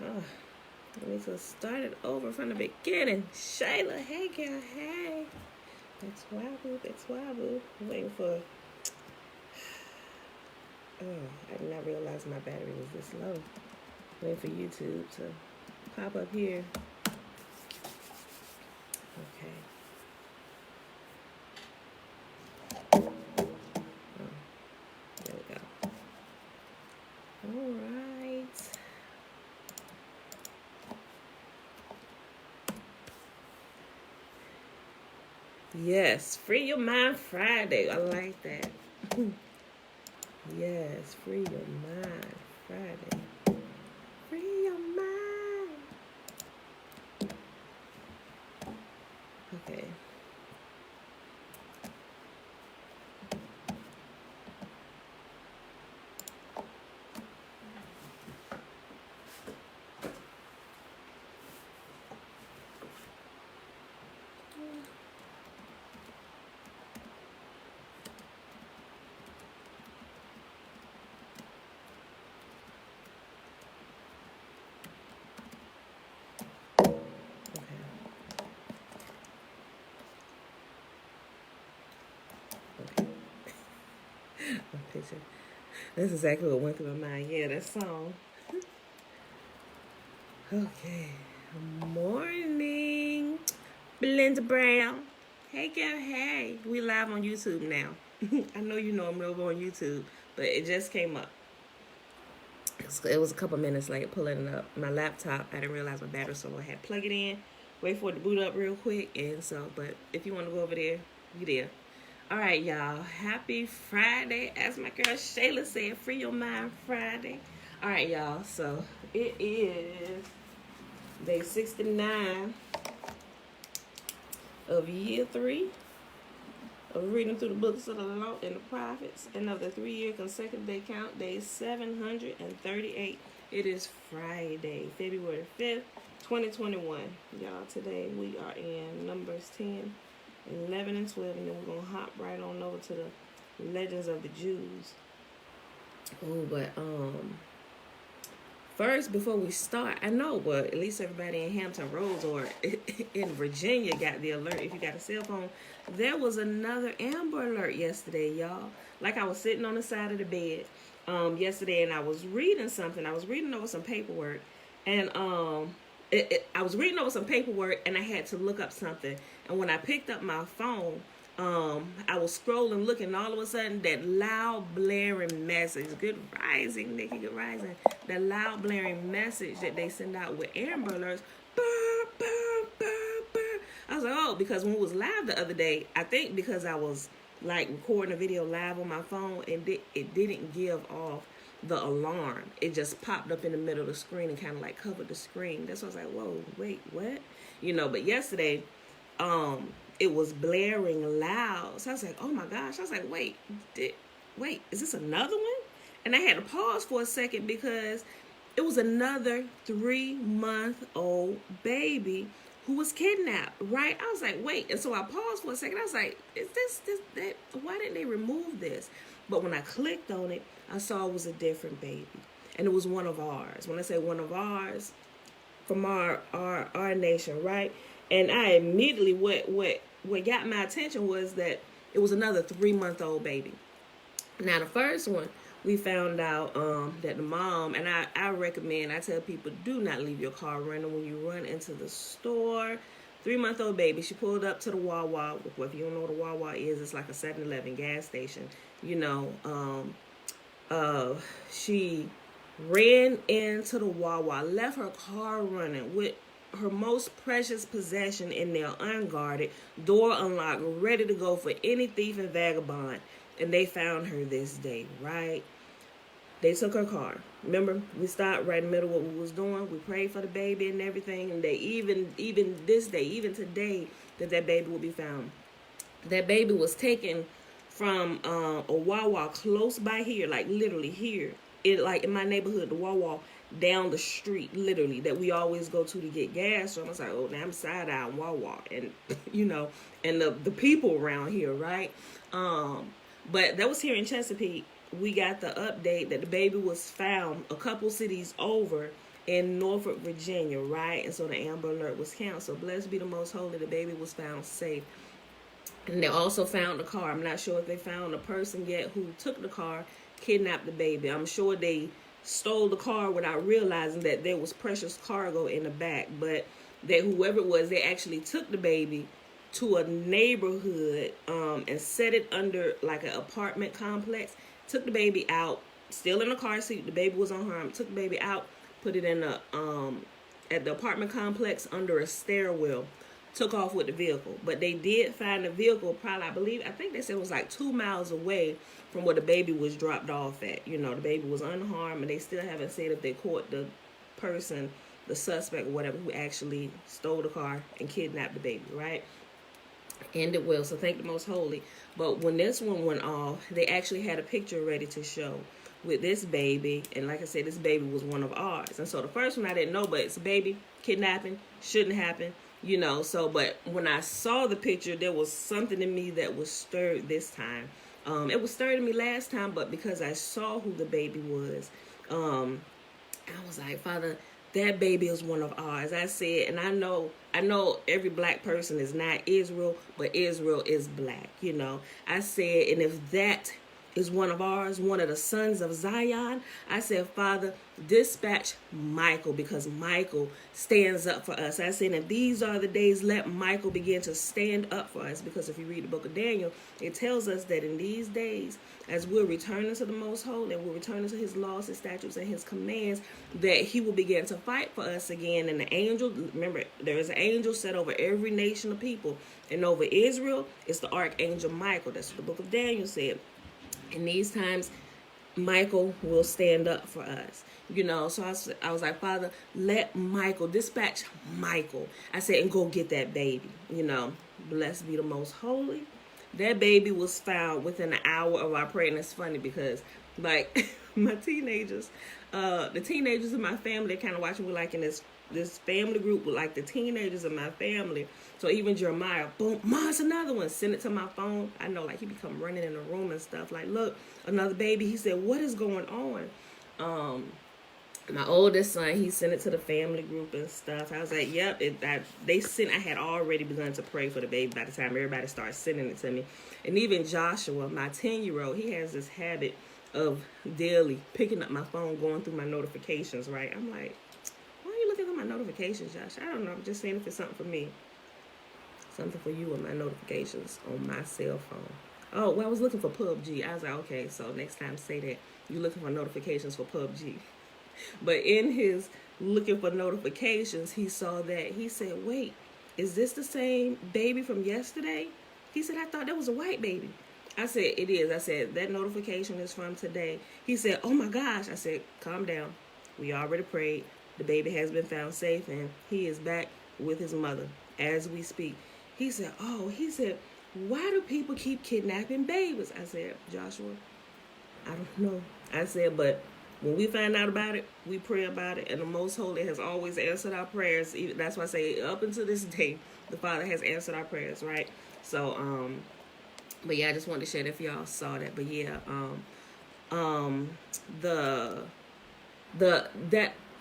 Oh, I need to start it over from the beginning. Shayla, hey girl, hey. That's why, boo. That's why, boo. I'm waiting for. Oh, I did not realize my battery was this low. Waiting for YouTube to pop up here. Okay. Oh, there we go. All right. Yes, Free Your Mind Friday. I like that. Yes, Free Your Mind Friday. Free your mind. Okay. Picture. That's exactly what went through my mind. Yeah, that song. Okay. Morning, Belinda Brown. Hey, girl. Hey, we live on YouTube now. I know you know I'm over on YouTube, but it just came up. It was a couple minutes late pulling it up. My laptop, I didn't realize my battery, so I had to plug it in, wait for it to boot up real quick, and so. But if you want to go over there, you there. All right, y'all. Happy Friday. As my girl Shayla said, Free Your Mind Friday. All right, y'all. So it is day 69 of year 3 of reading through the books of the law and the prophets, and of the 3-year consecutive day count, day 738. It is Friday, February 5th, 2021. Y'all, today we are in Numbers 10, 11, and 12, and then we're going to hop right on over to the Legends of the Jews. Oh, but first, before we start, I know, but at least everybody in Hampton Roads or in Virginia got the alert. If you got a cell phone, there was another Amber Alert yesterday, y'all. Like, I was sitting on the side of the bed yesterday, and I was reading something. I was reading over some paperwork, and I was reading over some paperwork, and I had to look up something. And when I picked up my phone, I was scrolling, looking, and all of a sudden, that loud, blaring message, good rising, Nikki, good rising, that loud, blaring message that they send out with Amber Alerts, burr, burr, burr, burr. I was like, oh, because when it was live the other day, I think because I was, like, recording a video live on my phone, and it didn't give off the alarm. It just popped up in the middle of the screen and kind of, like, covered the screen. That's why I was like, whoa, wait, what? You know, but yesterday, it was blaring loud. So I was like, oh my gosh. I was like, wait, is this another one? And I had to pause for a second because it was another 3-month-old baby who was kidnapped, right? I was like, wait. And so I paused for a second. I was like, is that, why didn't they remove this? But when I clicked on it, I saw it was a different baby. And it was one of ours. When I say one of ours, from our nation, right? And I immediately, what got my attention was that it was another 3-month-old baby. Now, the first one, we found out that the mom, and I tell people, do not leave your car running when you run into the store. 3-month-old baby, she pulled up to the Wawa. Well, if you don't know what a Wawa is, it's like a 7-Eleven gas station. You know, she ran into the Wawa, left her car running with her most precious possession in there unguarded, door unlocked, ready to go for any thief and vagabond. And they found her this day, right? They took her car. Remember, we stopped right in the middle of what we was doing. We prayed for the baby and everything. And they even this day, even today, that baby will be found. That baby was taken from a Wawa close by here, like literally here. Like in my neighborhood, the Wawa down the street, literally, that we always go to get gas. So I was like, oh, now I'm side-eyeing Wawa. And, you know, and the people around here, right? But that was here in Chesapeake. We got the update that the baby was found a couple cities over in Norfolk, Virginia, right? And so the Amber Alert was canceled. Blessed be the Most Holy, the baby was found safe. And they also found the car. I'm not sure if they found the person yet who took the car, kidnapped the baby. I'm sure they stole the car without realizing that there was precious cargo in the back. But that whoever it was, they actually took the baby to a neighborhood and set it under like an apartment complex. Took the baby out, still in the car seat. The baby was unharmed. Took the baby out, put it in a at the apartment complex under a stairwell. Took off with the vehicle. But they did find the vehicle probably, I think they said it was like 2 miles away from where the baby was dropped off at. You know, the baby was unharmed, and they still haven't said if they caught the person, the suspect or whatever, who actually stole the car and kidnapped the baby, right? Ended well, so thank the Most Holy. But when this one went off, they actually had a picture ready to show with this baby, and like I said, this baby was one of ours. And so the first one I didn't know, but it's a baby, kidnapping, shouldn't happen. You know, so, but when I saw the picture, there was something in me that was stirred this time. It was stirred in me last time, but because I saw who the baby was, I was like, Father, that baby is one of ours. I said, and I know every black person is not Israel, but Israel is black, you know. I said, and if that is one of ours, one of the sons of Zion, I said, Father, dispatch Michael, because Michael stands up for us. I said, and these are the days, let Michael begin to stand up for us, because if you read the book of Daniel, it tells us that in these days, as we're returning to the Most Holy, and we're returning to his laws, his statutes, and his commands, that he will begin to fight for us again. And the angel, remember, there is an angel set over every nation of people, and over Israel, it's the archangel Michael. That's what the book of Daniel said. In these times, Michael will stand up for us. You know, so I was like, Father, let Michael, dispatch Michael. I said, and go get that baby. You know, blessed be the Most Holy. That baby was found within an hour of our prayer. And it's funny because, like, my teenagers, the teenagers in my family, they're kind of watching me like in this family group with like the teenagers in my family. So even Jeremiah, boom, Ma's another one. Send it to my phone. I know, like, he become running in the room and stuff. Like, look, another baby. He said, what is going on? My oldest son, he sent it to the family group and stuff. I was like, yep. I had already begun to pray for the baby by the time everybody started sending it to me. And even Joshua, my 10-year-old, he has this habit of daily picking up my phone, going through my notifications, right? I'm like, why are you looking at my notifications, Josh? I don't know. I'm just saying if it's something for me. Something for you on my notifications on my cell phone. Oh, well, I was looking for PUBG. I was like, okay, so next time say that you're looking for notifications for PUBG. But in his looking for notifications, he saw that. He said, wait, is this the same baby from yesterday? He said, I thought that was a white baby. I said, it is. I said, that notification is from today. He said, oh my gosh. I said, calm down. We already prayed. The baby has been found safe, and he is back with his mother as we speak. He said, why do people keep kidnapping babies? I said, Joshua, I don't know. I said, but when we find out about it, we pray about it. And the Most Holy has always answered our prayers. That's why I say up until this day, the Father has answered our prayers, right? So, but yeah, I just wanted to share that if y'all saw that. But yeah,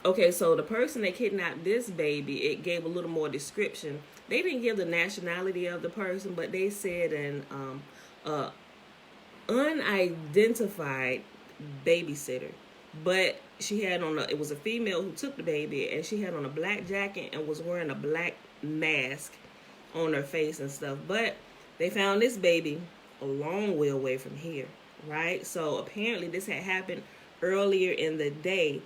okay, so the person that kidnapped this baby, it gave a little more description. They didn't give the nationality of the person, but they said an unidentified babysitter. But she had on it was a female who took the baby, and she had on a black jacket and was wearing a black mask on her face and stuff. But they found this baby a long way away from here, right? So apparently this had happened earlier in the day.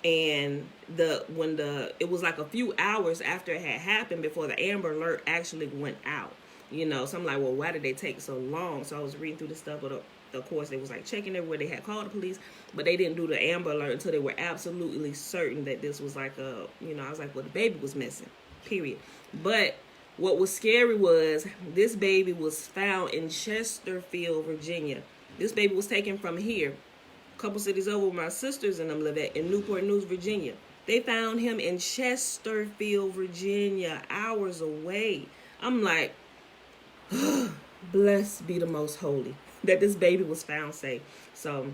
And it was like a few hours after it had happened before the Amber Alert actually went out. You know, so I'm like, well, why did they take so long? So I was reading through the stuff, but of course they was like checking everywhere. They had called the police, but they didn't do the Amber Alert until they were absolutely certain that this was like I was like, well, the baby was missing, period. But what was scary was this baby was found in Chesterfield, Virginia. This baby was taken from here, a couple cities over where my sisters and them live at, in Newport News, Virginia. They found him in Chesterfield, Virginia, hours away. I'm like, blessed be the Most Holy that this baby was found safe. So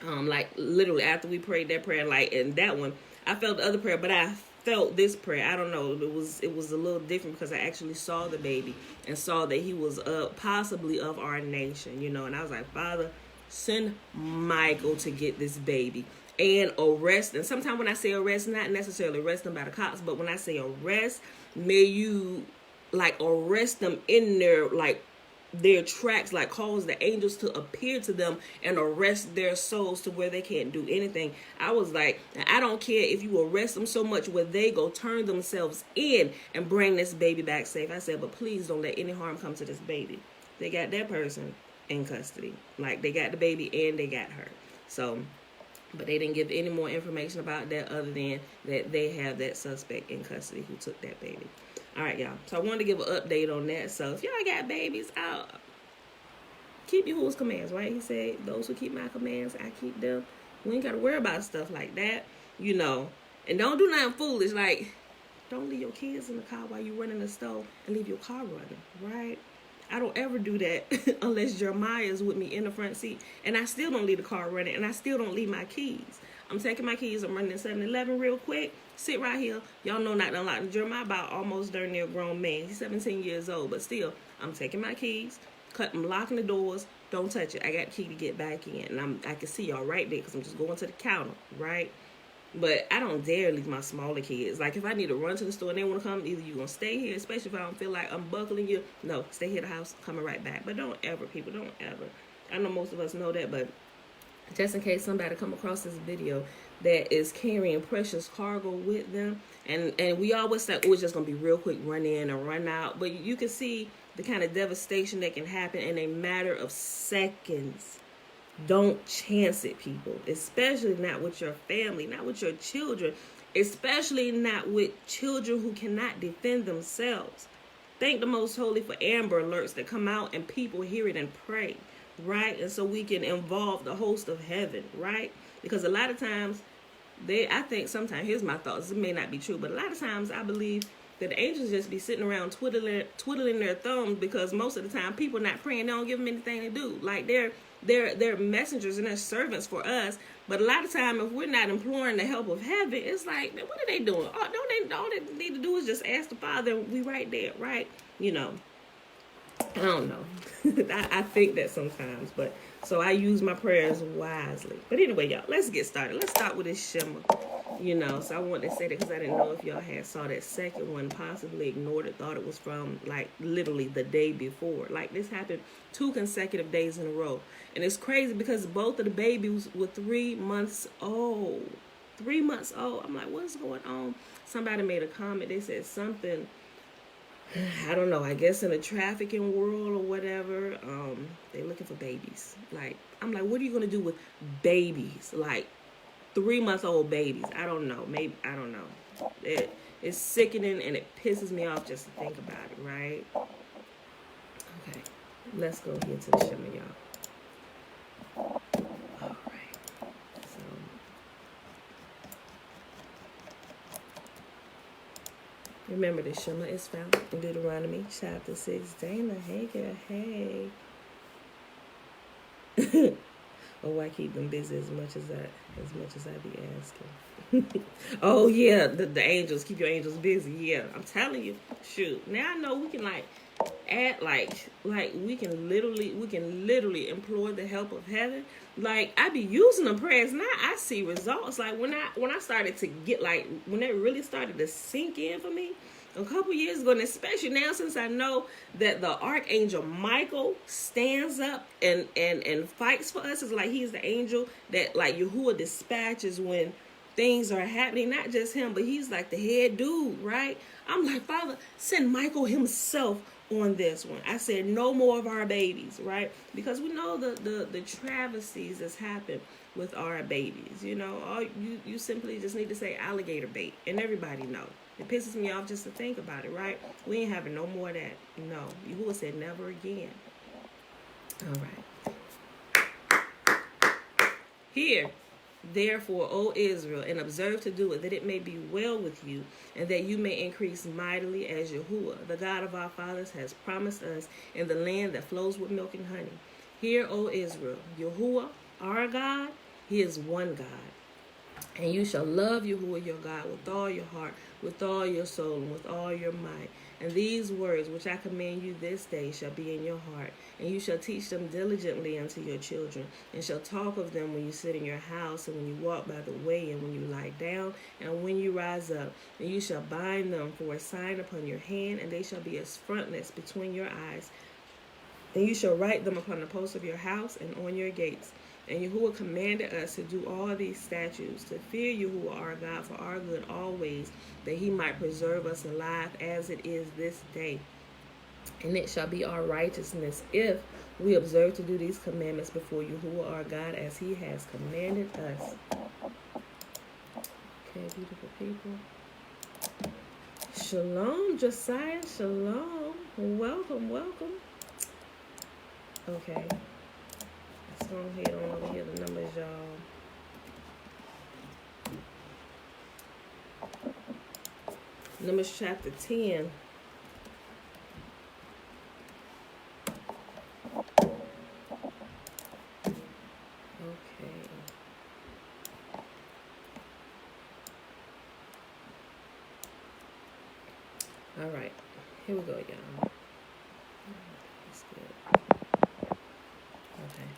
Like literally after we prayed that prayer, like, and that one, I felt the other prayer, but I felt this prayer. I don't know. It was a little different because I actually saw the baby and saw that he was possibly of our nation, you know. And I was like, Father, send Michael to get this baby and arrest. And sometimes when I say arrest, not necessarily arrest them by the cops, but when I say arrest, may you like arrest them in their tracks, like cause the angels to appear to them and arrest their souls to where they can't do anything. I was like, I don't care if you arrest them so much where they go turn themselves in and bring this baby back safe. I said, but please don't let any harm come to this baby. They got that person in custody. Like, they got the baby and they got her. So, but they didn't give any more information about that other than that they have that suspect in custody who took that baby. All right, y'all. So I wanted to give an update on that. So if y'all got babies, I'll keep Yahuwah's commands, right? He said, those who keep my commands, I keep them. We ain't got to worry about stuff like that, you know. And don't do nothing foolish. Like, don't leave your kids in the car while you running the store and leave your car running, right? I don't ever do that unless Jeremiah is with me in the front seat. And I still don't leave the car running. And I still don't leave my keys. I'm taking my keys. I'm running to 7-Eleven real quick. Sit right here. Y'all know not unlock. Jeremiah about almost darn near grown man. He's 17 years old. But still, I'm taking my keys. I'm locking the doors. Don't touch it. I got the key to get back in. And I can see y'all right there because I'm just going to the counter, right? But I don't dare leave my smaller kids. Like, if I need to run to the store and they want to come, either you're going to stay here, especially if I don't feel like unbuckling you. No, stay here at the house, coming right back. But don't ever, people, don't ever. I know most of us know that, but just in case somebody come across this video that is carrying precious cargo with them, and we always think, oh, it's just going to be real quick, run in and run out. But you can see the kind of devastation that can happen in a matter of seconds. Don't chance it, people, especially not with your family, not with your children, especially not with children who cannot defend themselves. Thank the Most Holy for Amber Alerts that come out and people hear it and pray, right? And so we can involve the host of heaven, right? Because a lot of times, I think sometimes, here's my thoughts, it may not be true, but a lot of times I believe that the angels just be sitting around twiddling their thumbs because most of the time people not praying, they don't give them anything to do. Like, they're messengers and they're servants for us. But a lot of time, if we're not imploring the help of heaven, it's like, what are they doing? All they need to do is just ask the Father, and we right there, right? You know, I don't know. I think that sometimes, but so I use my prayers wisely. But anyway, y'all, let's get started. Let's start with this shimmer. You know, so I wanted to say that because I didn't know if y'all had saw that second one, possibly ignored it, thought it was from like literally the day before. Like, this happened 2 consecutive days in a row. And it's crazy because both of the babies were 3 months old. 3 months old. I'm like, what's going on? Somebody made a comment. They said something, I don't know, I guess in the trafficking world or whatever, they're looking for babies. Like, I'm like, what are you going to do with babies? Like, 3-month-old babies. I don't know. Maybe, I don't know. It's sickening and it pisses me off just to think about it, right? Okay. Let's go here to the shimmer, y'all. All right. So, remember, the shimmer is found in Deuteronomy chapter 6. Dana, hey girl, hey. Oh, I keep them busy as much as I be asking. Oh yeah, the angels, keep your angels busy. Yeah, I'm telling you. Shoot. Now I know we can act like we can literally implore the help of heaven. Like, I be using the prayers now. I see results. Like, when I started to get, like, when it really started to sink in for me a couple years ago, and especially now since I know that the Archangel Michael stands up and fights for us. It's like he's the angel that, like, Yahuwah dispatches when things are happening. Not just him, but he's like the head dude, right? I'm like, Father, send Michael himself on this one. I said, no more of our babies, right? Because we know the travesties that's happened with our babies. You know, you simply just need to say alligator bait, and everybody know. It pisses me off just to think about it, right? We ain't having no more of that. No. Yahuwah said never again. All right. Here, therefore, O Israel, and observe to do it, that it may be well with you, and that you may increase mightily as Yahuwah, the God of our fathers, has promised us in the land that flows with milk and honey. Hear, O Israel, Yahuwah, our God, He is one God. And you shall love Yahuwah your God with all your heart, with all your soul, and with all your might. And these words which I command you this day shall be in your heart, and you shall teach them diligently unto your children, and shall talk of them when you sit in your house, and when you walk by the way, and when you lie down, and when you rise up. And you shall bind them for a sign upon your hand, and they shall be as frontlets between your eyes. And you shall write them upon the posts of your house and on your gates. And Yahuwah commanded us to do all these statutes, to fear Yahuwah our God for our good always, that he might preserve us alive as it is this day. And it shall be our righteousness if we observe to do these commandments before Yahuwah our God as he has commanded us. Okay, beautiful people. Shalom, Josiah, shalom. Welcome, welcome. Okay. Let's go ahead on over here, the numbers, y'all. Numbers chapter 10. Okay. All right. Here we go, y'all. That's good. Okay.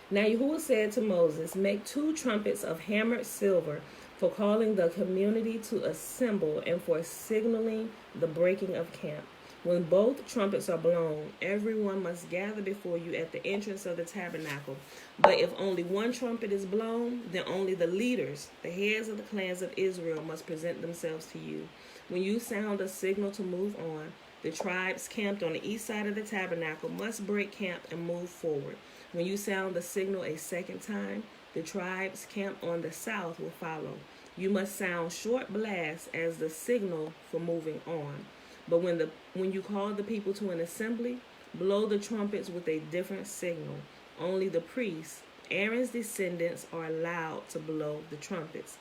Now Yahuwah said to Moses, make 2 trumpets of hammered silver for calling the community to assemble and for signaling the breaking of camp. When both trumpets are blown, everyone must gather before you at the entrance of the tabernacle. But if only one trumpet is blown, then only the leaders, the heads of the clans of Israel, must present themselves to you. When you sound a signal to move on, the tribes camped on the east side of the tabernacle must break camp and move forward. When you sound the signal a second time, the tribes camped on the south will follow. You must sound short blasts as the signal for moving on. But when you call the people to an assembly, blow the trumpets with a different signal. Only the priests, Aaron's descendants, are allowed to blow the trumpets.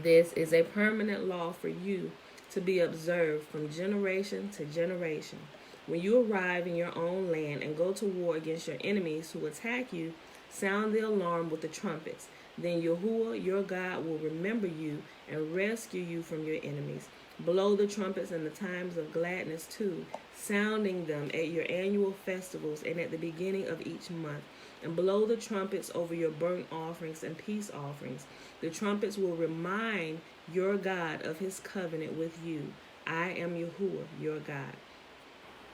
This is a permanent law for you to be observed from generation to generation. When you arrive in your own land and go to war against your enemies who attack you, sound the alarm with the trumpets. Then Yahuwah, your God, will remember you and rescue you from your enemies. Blow the trumpets in the times of gladness too, sounding them at your annual festivals and at the beginning of each month. And blow the trumpets over your burnt offerings and peace offerings. The trumpets will remind your God of his covenant with you. I am Yahuwah, your God.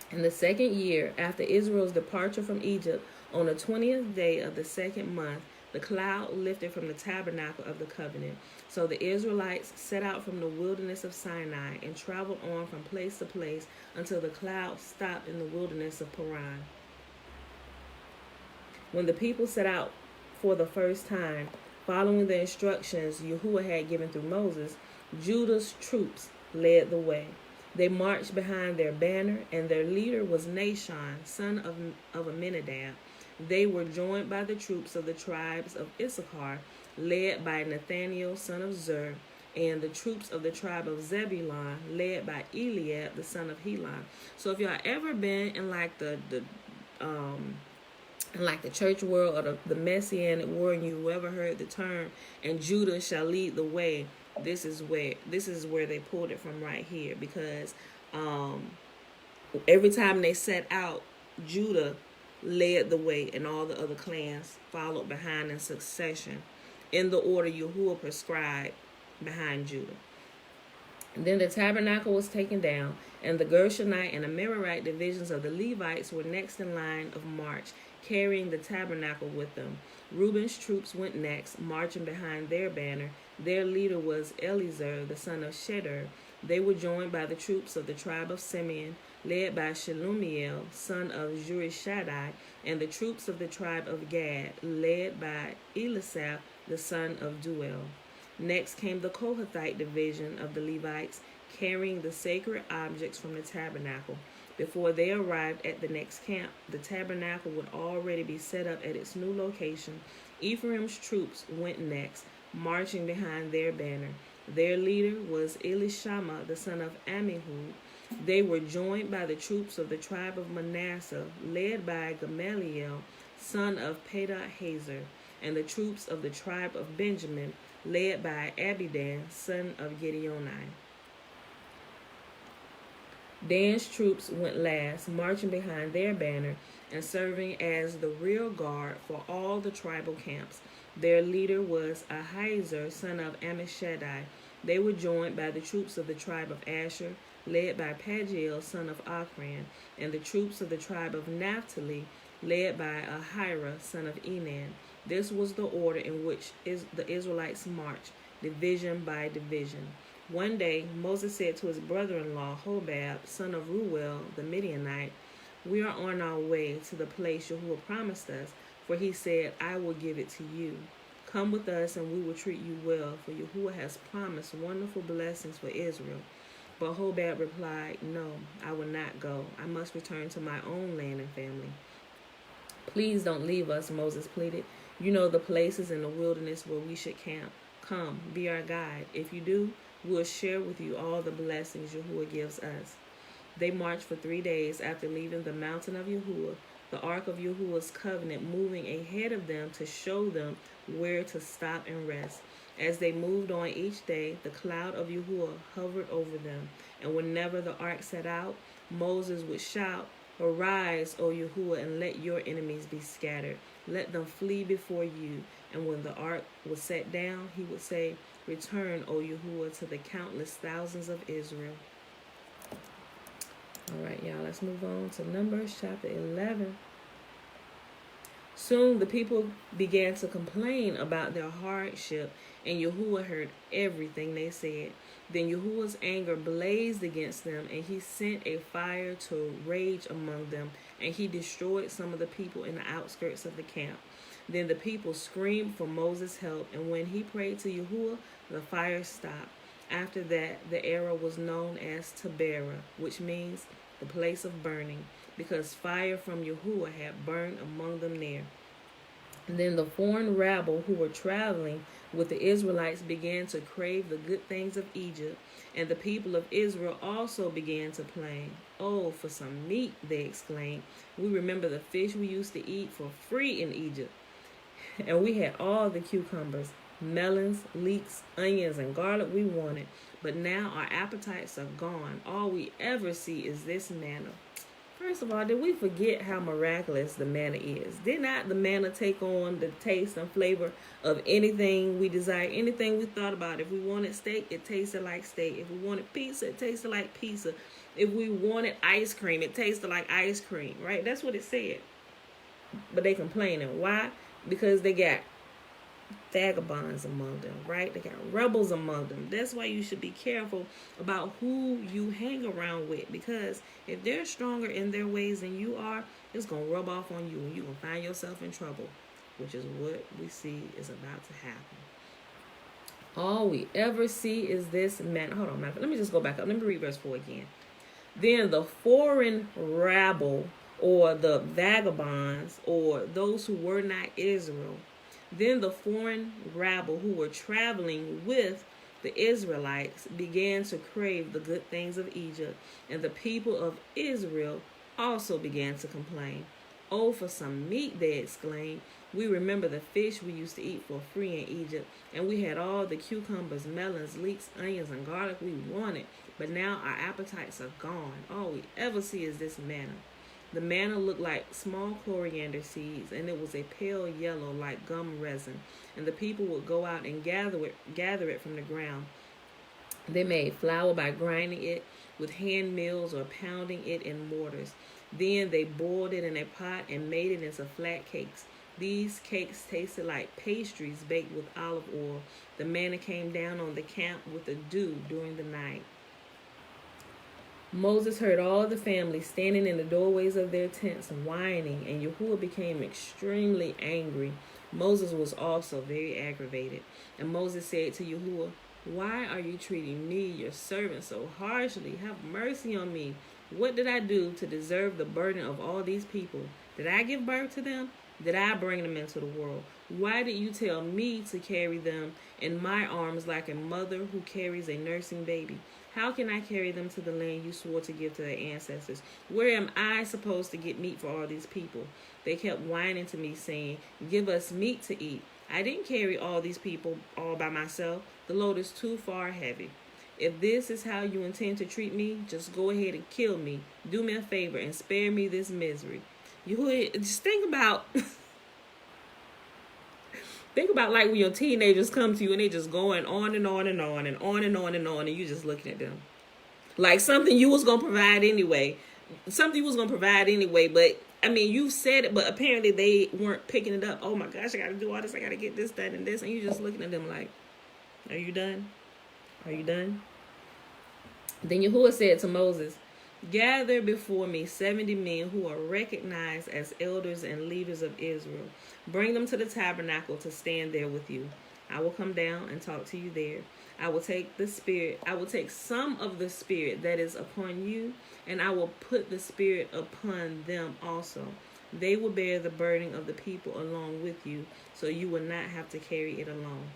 In the 2nd year after Israel's departure from Egypt, on the 20th day of the 2nd month, the cloud lifted from the tabernacle of the covenant. So the Israelites set out from the wilderness of Sinai and traveled on from place to place until the cloud stopped in the wilderness of Paran. When the people set out for the first time, following the instructions Yahuwah had given through Moses, Judah's troops led the way. They marched behind their banner, and their leader was Nahshon, son of Amminadab. They were joined by the troops of the tribes of Issachar, led by Nathaniel, son of Zur, and the troops of the tribe of Zebulun, led by Eliab, the son of Helon. So if y'all ever been in like the church world or the Messianic war, and you ever heard the term, and Judah shall lead the way, this is where they pulled it from right here, because every time they set out, Judah led the way, and all the other clans followed behind in succession in the order Yahuwah prescribed behind Judah. Then the tabernacle was taken down, and the Gershonite and the Merarite divisions of the Levites were next in line of march, carrying the tabernacle with them. Reuben's troops went next, marching behind their banner. Their leader was Eliezer, the son of Shedeur. They were joined by the troops of the tribe of Simeon, led by Shelumiel, son of Zurishaddai, and the troops of the tribe of Gad, led by Elisaph, the son of Duel. Next came the Kohathite division of the Levites, carrying the sacred objects from the tabernacle. Before they arrived at the next camp, the tabernacle would already be set up at its new location. Ephraim's troops went next, marching behind their banner. Their leader was Elishama, the son of Ammihud. They were joined by the troops of the tribe of Manasseh, led by Gamaliel, son of Pedahhazer. and the troops of the tribe of Benjamin, led by Abidan, son of Gideoni. Dan's troops went last, marching behind their banner and serving as the rear guard for all the tribal camps. Their leader was Ahiezer, son of Ammishaddai. They were joined by the troops of the tribe of Asher, led by Pagiel, son of Achran, and the troops of the tribe of Naphtali, led by Ahira, son of Enan. This was the order in which the Israelites marched, division by division. One day Moses said to his brother-in-law Hobab, son of Ruel the Midianite, "We are on our way to the place Yahuwah promised us, for he said, 'I will give it to you.' Come with us and we will treat you well, for Yahuwah has promised wonderful blessings for Israel." But Hobab replied, "No, I will not go. I must return to my own land and family." "Please don't leave us," Moses pleaded. "You know the places in the wilderness where we should camp. Come, be our guide. If you do, we'll share with you all the blessings Yahuwah gives us." They marched for 3 days after leaving the mountain of Yahuwah, the ark of Yahuwah's covenant moving ahead of them to show them where to stop and rest. As they moved on each day, the cloud of Yahuwah hovered over them, and whenever the ark set out, Moses would shout, "Arise, O Yahuwah, and let your enemies be scattered. Let them flee before you." And when the ark was set down, he would say, "Return, O Yahuwah, to the countless thousands of Israel." All right, y'all, let's move on to Numbers chapter 11. Soon the people began to complain about their hardship, and Yahuwah heard everything they said. Then Yahuwah's anger blazed against them, and he sent a fire to rage among them, and he destroyed some of the people in the outskirts of the camp. Then the people screamed for Moses' help, and when he prayed to Yahuwah, the fire stopped. After that, the area was known as Taberah, which means the place of burning, because fire from Yahuwah had burned among them there. Then the foreign rabble who were traveling with the Israelites began to crave the good things of Egypt, and the people of Israel also began to complain. "Oh, for some meat," they exclaimed. "We remember the fish we used to eat for free in Egypt, and we had all the cucumbers, melons, leeks, onions, and garlic we wanted. But now our appetites are gone. All we ever see is this manna." First of all, did we forget how miraculous the manna is? Did not the manna take on the taste and flavor of anything we desire, anything we thought about? If we wanted steak, it tasted like steak. If we wanted pizza, it tasted like pizza. If we wanted ice cream, it tasted like ice cream, right? That's what it said. But they complaining. Why? Because they got vagabonds among them, right? They got rebels among them. That's why you should be careful about who you hang around with, because if they're stronger in their ways than you are, it's going to rub off on you and you're going to find yourself in trouble, which is what we see is about to happen. All we ever see is this man. Hold on, let me just go back up. Let me read verse 4 again. Then the foreign rabble, or the vagabonds, or those who were not Israel, then the foreign rabble who were traveling with the Israelites began to crave the good things of Egypt, and the people of Israel also began to complain. "Oh, for some meat," they exclaimed. "We remember the fish we used to eat for free in Egypt, and we had all the cucumbers, melons, leeks, onions, and garlic we wanted. But now our appetites are gone. All we ever see is this manna." The manna looked like small coriander seeds, and it was a pale yellow like gum resin, and the people would go out and gather it from the ground. They made flour by grinding it with hand mills or pounding it in mortars. Then they boiled it in a pot and made it into flat cakes. These cakes tasted like pastries baked with olive oil. The manna came down on the camp with the dew during the night. Moses heard all the family standing in the doorways of their tents whining, and Yahuwah became extremely angry. Moses was also very aggravated. And Moses said to Yahuwah, "Why are you treating me, your servant, so harshly? Have mercy on me. What did I do to deserve the burden of all these people? Did I give birth to them? Did I bring them into the world? Why did you tell me to carry them in my arms like a mother who carries a nursing baby? How can I carry them to the land you swore to give to their ancestors? Where am I supposed to get meat for all these people? They kept whining to me, saying, give us meat to eat. I didn't carry all these people all by myself. The load is too far heavy. If this is how you intend to treat me, just go ahead and kill me. Do me a favor and spare me this misery. You just think about like when your teenagers come to you and they just going on and on and on and on and on and on, and you just looking at them like something you was gonna provide anyway. But I mean, you said it, but apparently they weren't picking it up. Oh my gosh, I gotta do all this. I gotta get this, that, and this, and you just looking at them like, are you done? Are you done? Then Yahuwah said to Moses, gather before me 70 men who are recognized as elders and leaders of Israel. Bring them to the tabernacle to stand there with you. I will come down and talk to you there. I will take some of the spirit that is upon you, and I will put the spirit upon them also. They will bear the burden of the people along with you, so you will not have to carry it alone.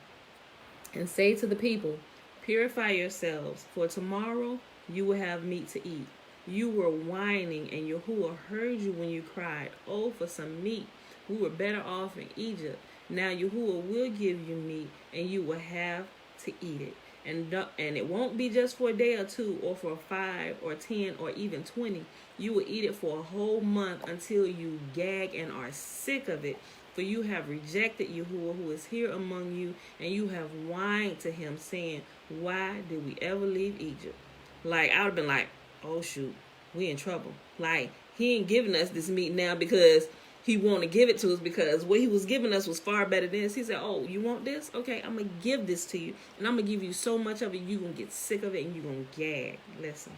And say to the people, purify yourselves, for tomorrow you will have meat to eat. You were whining, and Yahuwah heard you when you cried, oh, for some meat. We were better off in Egypt. Now Yahuwah will give you meat, and you will have to eat it. And it won't be just for a day or two, or for 5 or 10 or even 20. You will eat it for a whole month until you gag and are sick of it. For you have rejected Yahuwah who is here among you, and you have whined to him, saying, why did we ever leave Egypt? Like, I would have been like, oh shoot, we in trouble. Like, he ain't giving us this meat now because he want to give it to us, because what he was giving us was far better than this. He said, oh, you want this? Okay, I'm going to give this to you, and I'm going to give you so much of it, you're going to get sick of it, and you're going to gag. Listen.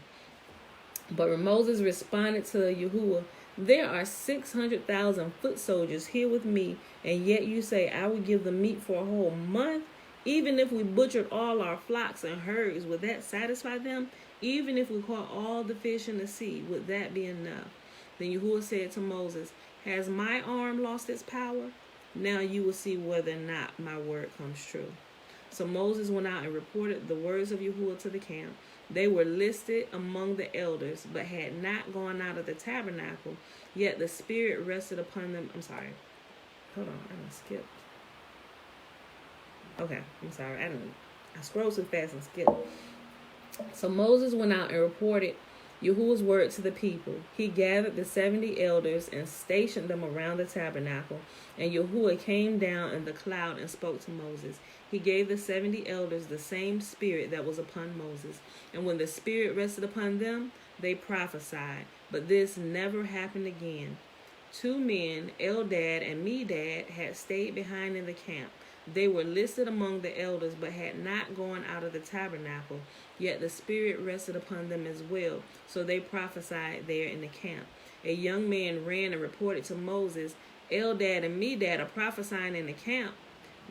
But when Moses responded to Yahuwah, there are 600,000 foot soldiers here with me, and yet you say I would give them meat for a whole month? Even if we butchered all our flocks and herds, would that satisfy them? Even if we caught all the fish in the sea, would that be enough? Then Yahuwah said to Moses, has my arm lost its power? Now you will see whether or not my word comes true. So Moses went out and reported the words of Yahuwah to the camp. They were listed among the elders, but had not gone out of the tabernacle, yet the Spirit rested upon them. I'm sorry. Hold on, I done skipped. Okay, I'm sorry. I scrolled too fast and skipped. So Moses went out and reported Yahuwah's word to the people. He gathered the 70 elders and stationed them around the tabernacle. And Yahuwah came down in the cloud and spoke to Moses. He gave the 70 elders the same spirit that was upon Moses. And when the spirit rested upon them, they prophesied. But this never happened again. 2 men, Eldad and Medad, had stayed behind in the camp. They were listed among the elders, but had not gone out of the tabernacle. Yet the Spirit rested upon them as well, so they prophesied there in the camp. A young man ran and reported to Moses, Eldad and Medad are prophesying in the camp.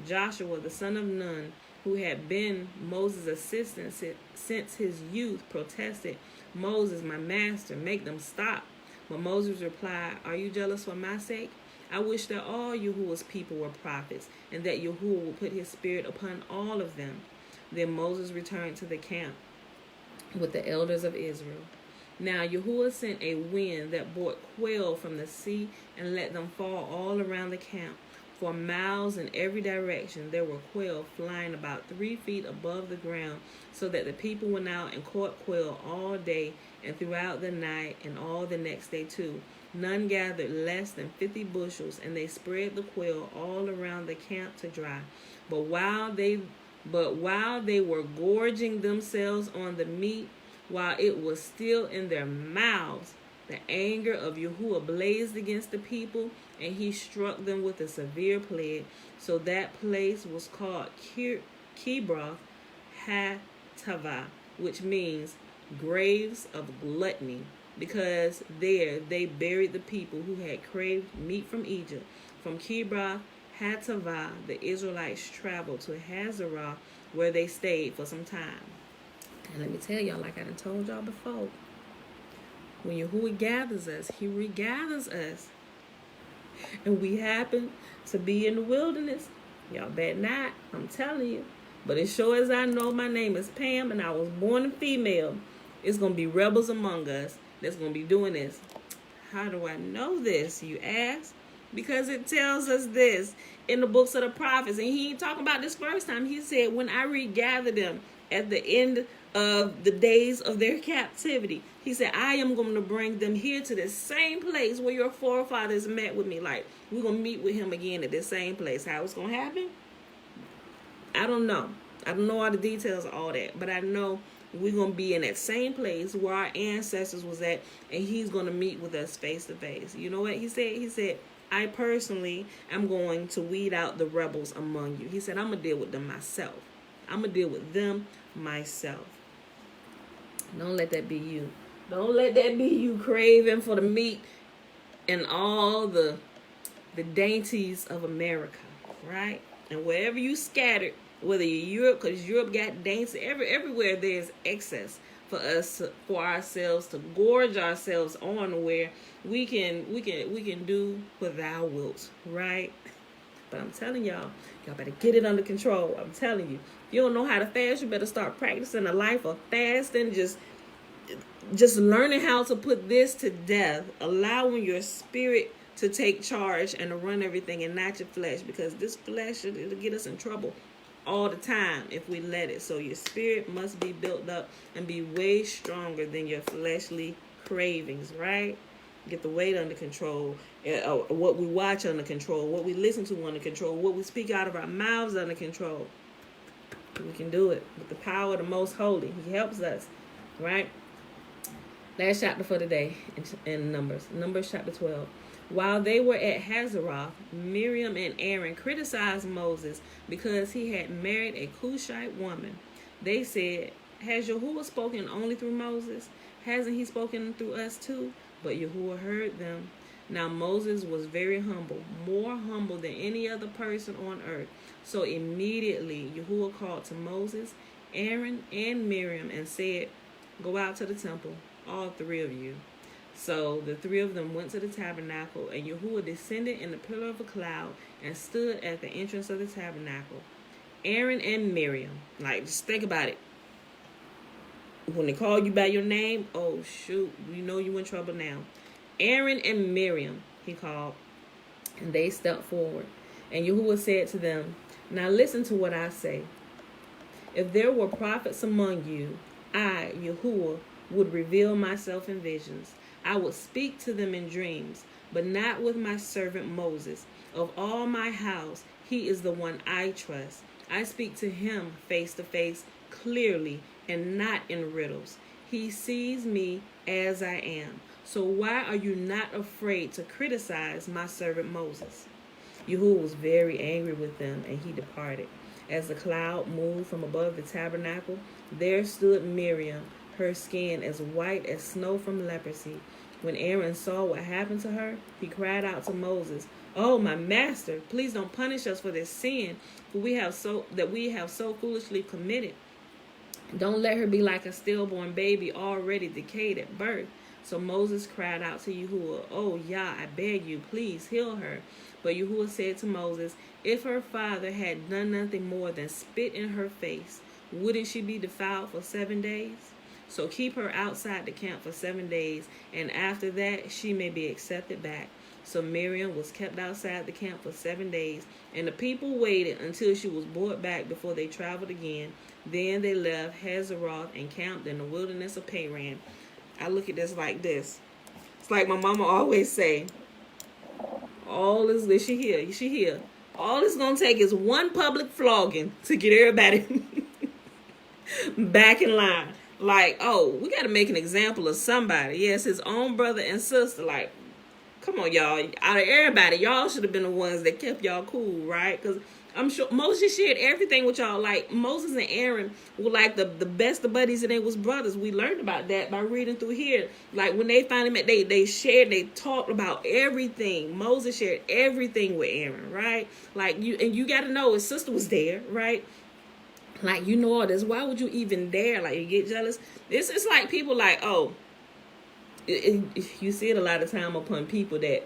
Joshua, the son of Nun, who had been Moses' assistant since his youth, protested, Moses, my master, make them stop. But Moses replied, are you jealous for my sake? I wish that all Yahuwah's people were prophets, and that Yahuwah would put his spirit upon all of them. Then Moses returned to the camp with the elders of Israel. Now Yahuwah sent a wind that brought quail from the sea and let them fall all around the camp. For miles in every direction there were quail flying about 3 feet above the ground, so that the people went out and caught quail all day and throughout the night and all the next day too. None gathered less than 50 bushels, and they spread the quail all around the camp to dry. But while they were gorging themselves on the meat, while it was still in their mouths, the anger of Yahuwah blazed against the people, and he struck them with a severe plague. So that place was called Kibroth Hatava, which means graves of gluttony, because there they buried the people who had craved meat from Egypt. From Kibroth Hatava, the Israelites traveled to Hazarah, where they stayed for some time. And let me tell y'all, like I done told y'all before, when Yahuwah gathers us, he regathers us. and we happen to be in the wilderness, y'all bet not. I'm telling you. But as sure as I know my name is Pam and I was born a female, it's going to be rebels among us that's going to be doing this. How do I know this, you ask? Because it tells us this in the books of the prophets. And he ain't talking about this first time. He said, when I regather them at the end of the days of their captivity, he said, I am going to bring them here to the same place where your forefathers met with me. Like, we're going to meet with him again at the same place. How it's going to happen? I don't know. I don't know all the details of all that. But I know we're going to be in that same place where our ancestors was at. And he's going to meet with us face to face. You know what he said? He said, I personally am going to weed out the rebels among you. He said, I'm going to deal with them myself. I'm going to deal with them myself. Don't let that be you. Don't let that be you craving for the meat and all the dainties of America, right? And wherever you scattered, whether you're Europe, because Europe got dainties, everywhere there's excess for us, for ourselves to gorge ourselves on, where we can do without wilt, right? But I'm telling y'all better get it under control. I'm telling you, if you don't know how to fast, you better start practicing a life of fasting. Just learning how to put this to death, allowing your spirit to take charge and to run everything and not your flesh, because this flesh, it'll get us in trouble all the time if we let it. So your spirit must be built up and be way stronger than your fleshly cravings, right? Get the weight under control, what we watch under control, what we listen to under control, what we speak out of our mouths under control. We can do it with the power of the Most Holy. He helps us, right? Last chapter for today in Numbers chapter 12. While they were at Hazeroth, Miriam and Aaron criticized Moses because he had married a Cushite woman. They said, has Yahuwah spoken only through Moses? Hasn't he spoken through us too? But Yahuwah heard them. Now Moses was very humble, more humble than any other person on earth. So immediately Yahuwah called to Moses, Aaron, and Miriam and said, go out to the temple, all three of you. So the three of them went to the tabernacle, and Yahuwah descended in the pillar of a cloud and stood at the entrance of the tabernacle. Aaron and Miriam, like, just think about it. When they call you by your name, oh shoot, you know you in trouble now. Aaron and Miriam, he called, and they stepped forward. And Yahuwah said to them, now listen to what I say. If there were prophets among you, I, Yahuwah, would reveal myself in visions. I would speak to them in dreams, but not with my servant Moses. Of all my house, he is the one I trust. I speak to him face to face, clearly, and not in riddles. He sees me as I am. So why are you not afraid to criticize my servant Moses? Yahuwah was very angry with them, and he departed. As the cloud moved from above the tabernacle, there stood Miriam, her skin as white as snow from leprosy. When Aaron saw what happened to her, he cried out to Moses, oh, my master, please don't punish us for this sin we have so foolishly committed. Don't let her be like a stillborn baby already decayed at birth. So Moses cried out to Yahuwah, oh, Yah, I beg you, please heal her. But Yahuwah said to Moses, if her father had done nothing more than spit in her face, wouldn't she be defiled for 7 days? So keep her outside the camp for 7 days, and after that she may be accepted back. So Miriam was kept outside the camp for 7 days, and the people waited until she was brought back before they traveled again. Then they left Hazeroth and camped in the wilderness of Paran. I look at this like this. It's like my mama always say, all is she here. All it's gonna take is one public flogging to get everybody back in line. Like, oh, we got to make an example of somebody. Yes, his own brother and sister. Like, come on, y'all. Out of everybody, y'all should have been the ones that kept y'all cool, right? Because I'm sure Moses shared everything with y'all. Like, Moses and Aaron were like the best of buddies, and they was brothers. We learned about that by reading through here. Like, when they finally met, they shared, they talked about everything. Moses shared everything with Aaron, right? Like, you got to know his sister was there, right? Like, you know all this. Why would you even dare? Like, you get jealous. It's like people like, oh, you see it a lot of time upon people that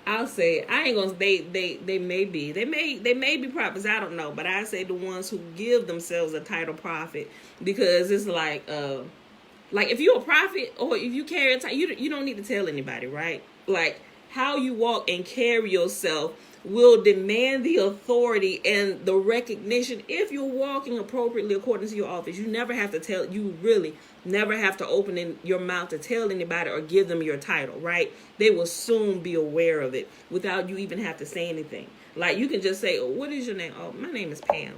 I'll say I ain't gonna. They may be. They may be prophets. I don't know, but I say the ones who give themselves a title prophet, because it's like if you're a prophet or if you carry a title, you don't need to tell anybody, right? Like how you walk and carry yourself will demand the authority and the recognition if you're walking appropriately according to your office. You never have to tell, you really never have to open in your mouth to tell anybody or give them your title, right? They will soon be aware of it without you even have to say anything. Like you can just say, oh, what is your name? Oh, my name is Pam,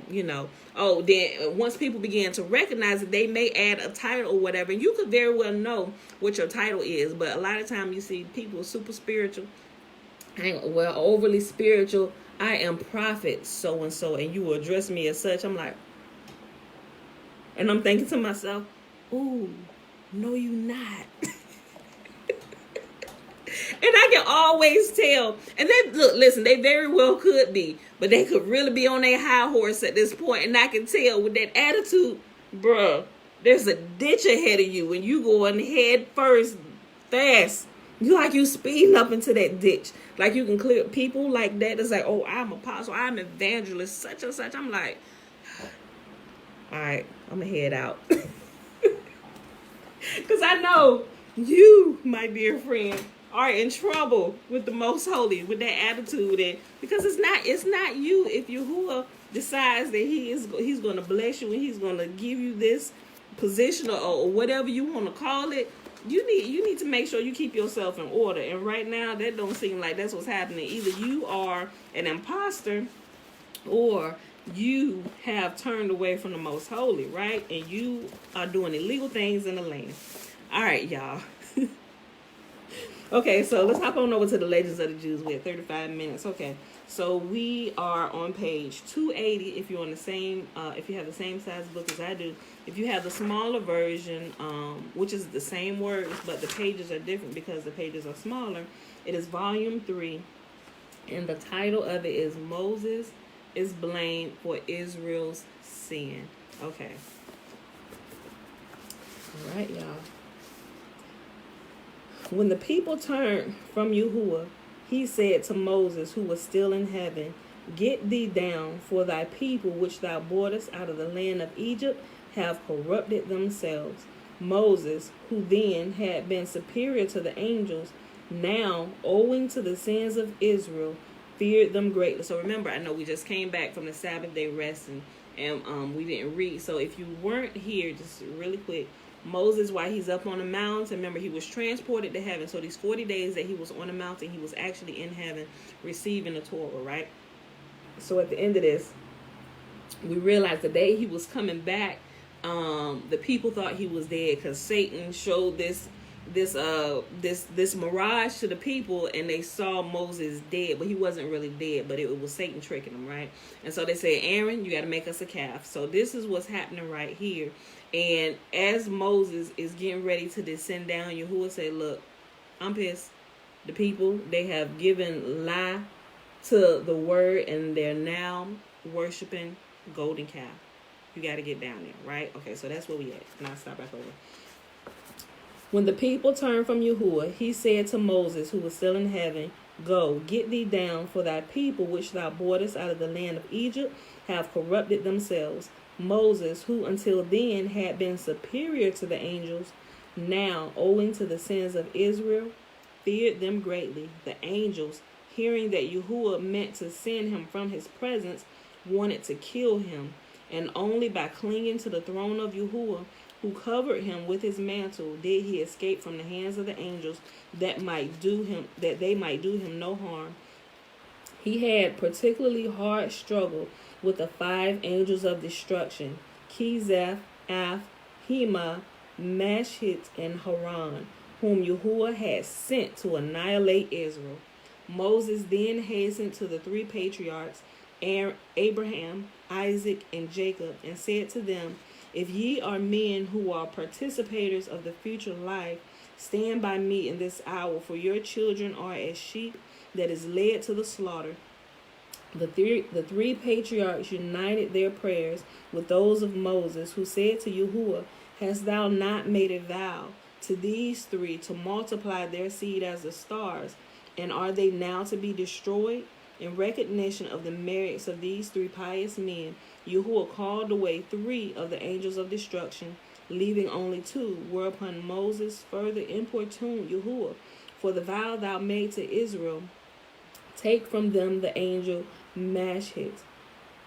Oh, then once people begin to recognize it, they may add a title or whatever. And you could very well know what your title is, but a lot of time you see people super spiritual, overly spiritual. I am prophet so and so, and you will address me as such. I'm like, and I'm thinking to myself, ooh, no, you not. And I can always tell. And listen, they very well could be, but they could really be on their high horse at this point. And I can tell with that attitude, bruh, there's a ditch ahead of you, and you going head first, fast. You speeding up into that ditch. Like you can clear people like that. It's like, oh, I'm apostle, I'm evangelist, such and such. I'm like, all right, I'm gonna head out. Because I know you, my dear friend, are in trouble with the Most Holy, with that attitude. And because it's not you. If Yahuwah decides that he's going to bless you and he's going to give you this position or whatever you want to call it, you need to make sure you keep yourself in order. And right now, that don't seem like that's what's happening. Either you are an imposter or you have turned away from the Most Holy, right? And you are doing illegal things in the land. All right, y'all. Okay, so let's hop on over to the Legends of the Jews. We're at 35 minutes. Okay, so we are on page 280. If you're on the same, if you have the same size book as I do, if you have the smaller version, which is the same words, but the pages are different because the pages are smaller, it is volume 3, and the title of it is Moses is blamed for Israel's sin. Okay. All right, y'all. When the people turned from Yahuwah, he said to Moses, who was still in heaven, get thee down, for thy people which thou broughtest out of the land of Egypt have corrupted themselves. Moses, who then had been superior to the angels, now, owing to the sins of Israel, feared them greatly. So remember, I know we just came back from the Sabbath day resting, and we didn't read. So if you weren't here, just really quick, Moses, while he's up on the mountain, remember he was transported to heaven. So these 40 days that he was on the mountain, he was actually in heaven receiving the Torah, right? So at the end of this, we realized the day he was coming back, the people thought he was dead because Satan showed this mirage to the people, and they saw Moses dead, but he wasn't really dead, but it was Satan tricking them, right? And so they said, Aaron, you got to make us a calf. So this is what's happening right here. And as Moses is getting ready to descend down, Yahuwah said, look, I'm pissed. The people, they have given lie to the word, and they're now worshiping golden calf. You got to get down there, right? Okay, so that's where we at. And I'll stop back over. When the people turned from Yahuwah, he said to Moses, who was still in heaven, go, get thee down, for thy people which thou broughtest out of the land of Egypt have corrupted themselves. Moses, who until then had been superior to the angels, now, owing to the sins of Israel, feared them greatly. The angels, hearing that Yahuwah meant to send him from his presence, wanted to kill him, and only by clinging to the throne of Yahuwah, who covered him with his mantle, did he escape from the hands of the angels, that they might do him no harm. He had particularly hard struggle with the 5 angels of destruction, Kizeth, Af, Hema, Mashhit, and Haran, whom Yahuwah had sent to annihilate Israel. Moses then hastened to the 3 patriarchs, Abraham, Isaac, and Jacob, and said to them, if ye are men who are participators of the future life, stand by me in this hour, for your children are as sheep that is led to the slaughter. The three patriarchs united their prayers with those of Moses, who said to Yahuwah, hast thou not made a vow to these 3 to multiply their seed as the stars, And are they now to be destroyed? In recognition of the merits of these three pious men, Yahuwah called away 3 of the angels of destruction, leaving only 2, whereupon Moses further importuned Yahuwah, for the vow thou made to Israel, take from them the angel Mashhit.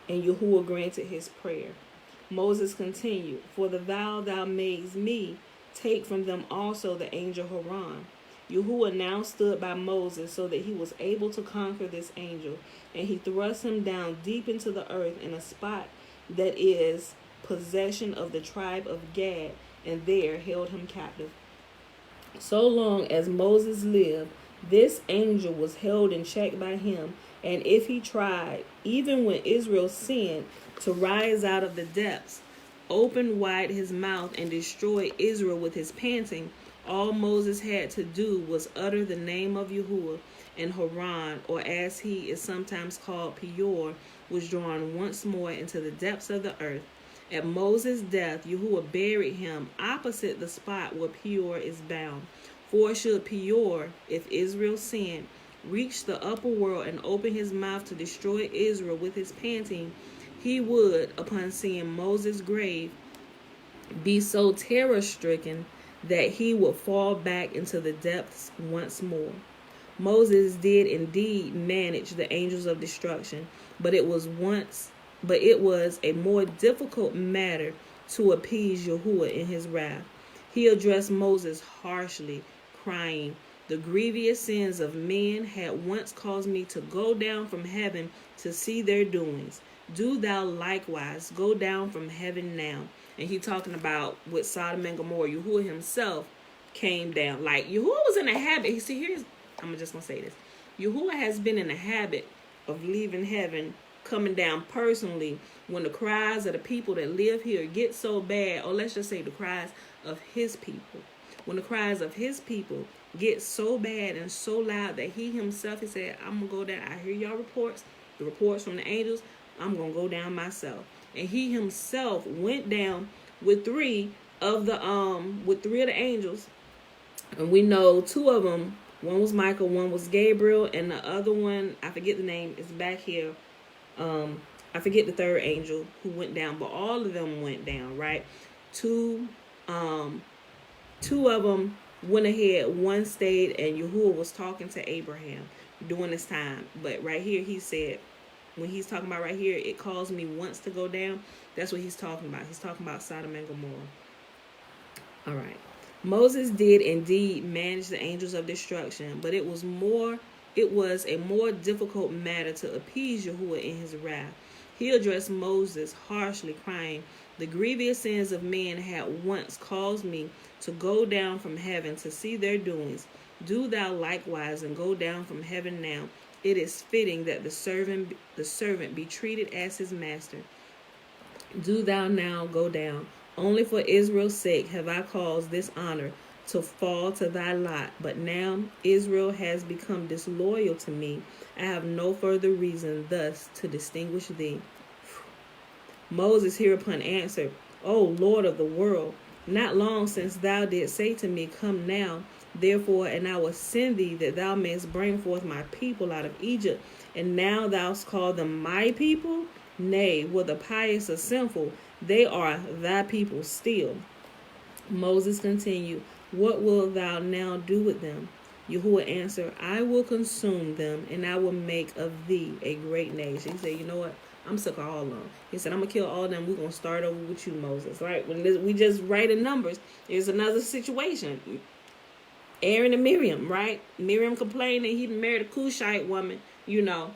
And Yahuwah granted his prayer. Moses continued, for the vow thou madest me, take from them also the angel Haran. Yahuwah now stood by Moses so that he was able to conquer this angel, and he thrust him down deep into the earth in a spot that is possession of the tribe of Gad, and there held him captive. So long as Moses lived, this angel was held in check by him, and if he tried, even when Israel sinned, to rise out of the depths, open wide his mouth, and destroy Israel with his panting, all Moses had to do was utter the name of Yahuwah, and Haran, or as he is sometimes called Peor, was drawn once more into the depths of the earth. At Moses' death, Yahuwah buried him opposite the spot where Peor is bound. For should Peor, if Israel sinned, reach the upper world and open his mouth to destroy Israel with his panting, he would, upon seeing Moses' grave, be so terror-stricken that he would fall back into the depths once more. Moses did indeed manage the angels of destruction, but it was a more difficult matter to appease Yahuwah in his wrath. He addressed Moses harshly, crying, the grievous sins of men had once caused me to go down from heaven to see their doings. Do thou likewise go down from heaven now. And he talking about with Sodom and Gomorrah. Yahuwah himself came down. Like, Yahuwah was in a habit. See, I'm just going to say this. Yahuwah has been in a habit of leaving heaven, coming down personally when the cries of the people that live here get so bad, or let's just say the cries of his people. When the cries of his people get so bad and so loud that he himself, he said, I'm going to go down. I hear y'all reports, the reports from the angels. I'm going to go down myself. And he himself went down with 3 of the angels. And we know 2 of them, one was Michael, one was Gabriel, and the other one, I forget the name, is back here. I forget the 3rd angel who went down, but all of them went down, right? 2 of them went ahead, one stayed, and Yahuwah was talking to Abraham during this time. But right here, he said, when he's talking about right here, it caused me once to go down. That's what he's talking about. He's talking about Sodom and Gomorrah. All right. Moses did indeed manage the angels of destruction, but it was a more difficult matter to appease Yahuwah in his wrath. He addressed Moses harshly, crying, the grievous sins of men had once caused me to go down from heaven to see their doings. Do thou likewise and go down from heaven now. It is fitting that the servant be treated as his master. Do thou now go down. Only for Israel's sake have I caused this honor to fall to thy lot. But now Israel has become disloyal to me. I have no further reason thus to distinguish thee. Moses hereupon answered, O Lord of the world, not long since thou didst say to me, come now, therefore, and I will send thee that thou mayest bring forth my people out of Egypt. And now thou call them my people? Nay, were the pious or sinful, they are thy people still. Moses continued, what wilt thou now do with them? Yahuwah answered, I will consume them, and I will make of thee a great nation. He said, you know what? I'm sick of all of them. He said, I'm going to kill all of them. We're going to start over with you, Moses. Right? When we just write in Numbers, there's another situation. Aaron and Miriam, right? Miriam complained that he married a Cushite woman, you know.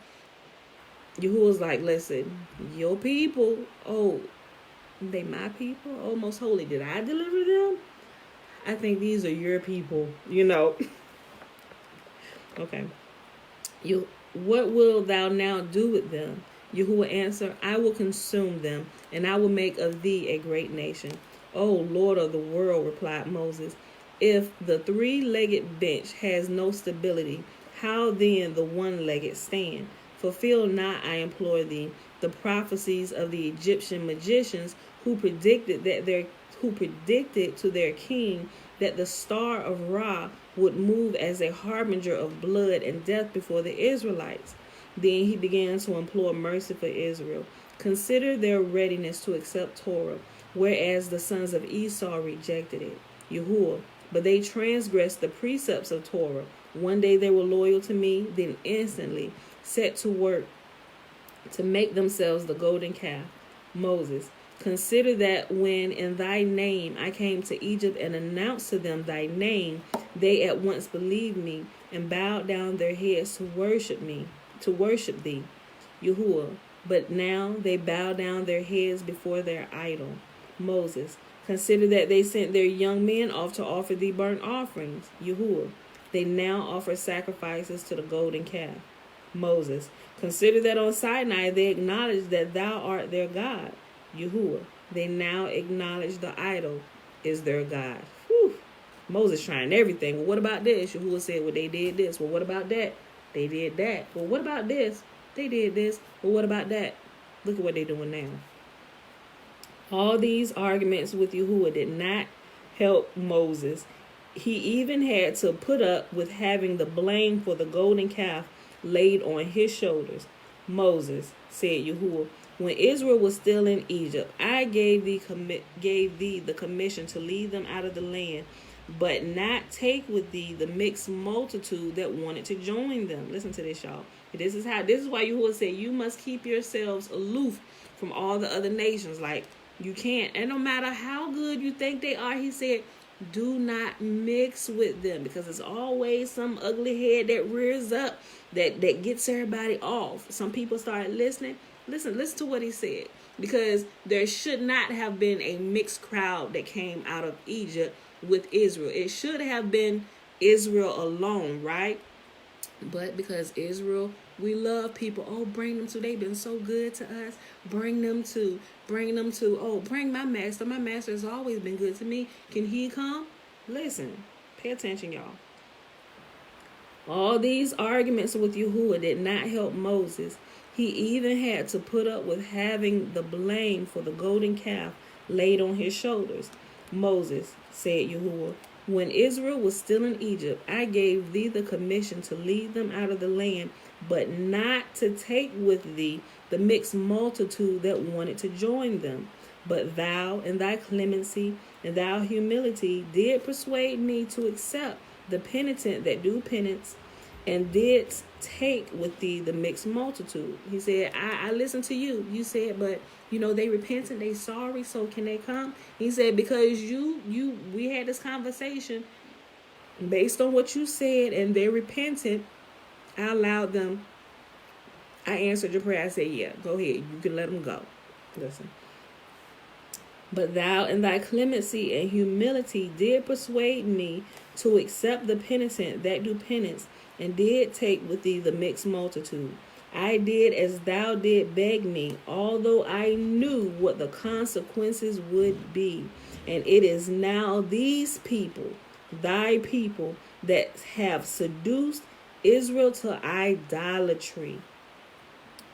Yahuwah's like, listen, your people, oh, they my people? Oh, most holy, did I deliver them? I think these are your people, you know. Okay. What will thou now do with them? Yahuwah answered, I will consume them, and I will make of thee a great nation. O Lord of the world, replied Moses, if the 3-legged bench has no stability, how then the 1-legged stand? Fulfill not, I implore thee, the prophecies of the Egyptian magicians who predicted to their king that the star of Ra would move as a harbinger of blood and death before the Israelites. Then he began to implore mercy for Israel. Consider their readiness to accept Torah, whereas the sons of Esau rejected it. Yahuwah. But they transgressed the precepts of Torah. One day they were loyal to me, then instantly set to work to make themselves the golden calf. Moses. Consider that when in thy name I came to Egypt and announced to them thy name, they at once believed me and bowed down their heads to worship thee, Yahuwah. But now they bow down their heads before their idol. Moses. Consider that they sent their young men off to offer thee burnt offerings, Yahuwah. They now offer sacrifices to the golden calf. Moses. Consider that on Sinai they acknowledged that thou art their God, Yahuwah. They now acknowledge the idol is their God. Whew. Moses trying everything. Well, what about this? Yahuwah said, well, they did this. Well, what about that? They did that. Well, what about this? They did this. Well, what about that? Look at what they're doing now. All these arguments with Yahuwah did not help Moses. He even had to put up with having the blame for the golden calf laid on his shoulders. Moses, said Yahuwah, when Israel was still in Egypt, I gave thee the commission to lead them out of the land, but not take with thee the mixed multitude that wanted to join them. Listen to this, y'all. This is why Yahuwah said you must keep yourselves aloof from all the other nations. Like, you can't. And no matter how good you think they are, he said, do not mix with them, because it's always some ugly head that rears up that gets everybody off. Some people started listening. Listen to what he said, because there should not have been a mixed crowd that came out of Egypt with Israel. It should have been Israel alone, right? But because Israel, we love people. Oh, bring them to. They've been so good to us. Bring them to. Oh, bring my master. My master has always been good to me. Can he come? Listen, pay attention, y'all. All these arguments with Yahuwah did not help Moses. He even had to put up with having the blame for the golden calf laid on his shoulders. Moses, said Yahuwah, when Israel was still in Egypt, I gave thee the commission to lead them out of the land, but not to take with thee the mixed multitude that wanted to join them. But thou, in thy clemency and thy humility, did persuade me to accept the penitent that do penance, and did take with thee the mixed multitude. He said, I listened to you. You said, but they repentant, they sorry, so can they come? He said, because we had this conversation based on what you said, and they're repentant. I allowed them. I answered your prayer. I said, yeah, go ahead. You can let them go. Listen. But thou in thy clemency and humility did persuade me to accept the penitent that do penance, and did take with thee the mixed multitude. I did as thou did beg me, although I knew what the consequences would be. And it is now these people, thy people, that have seduced Israel to idolatry.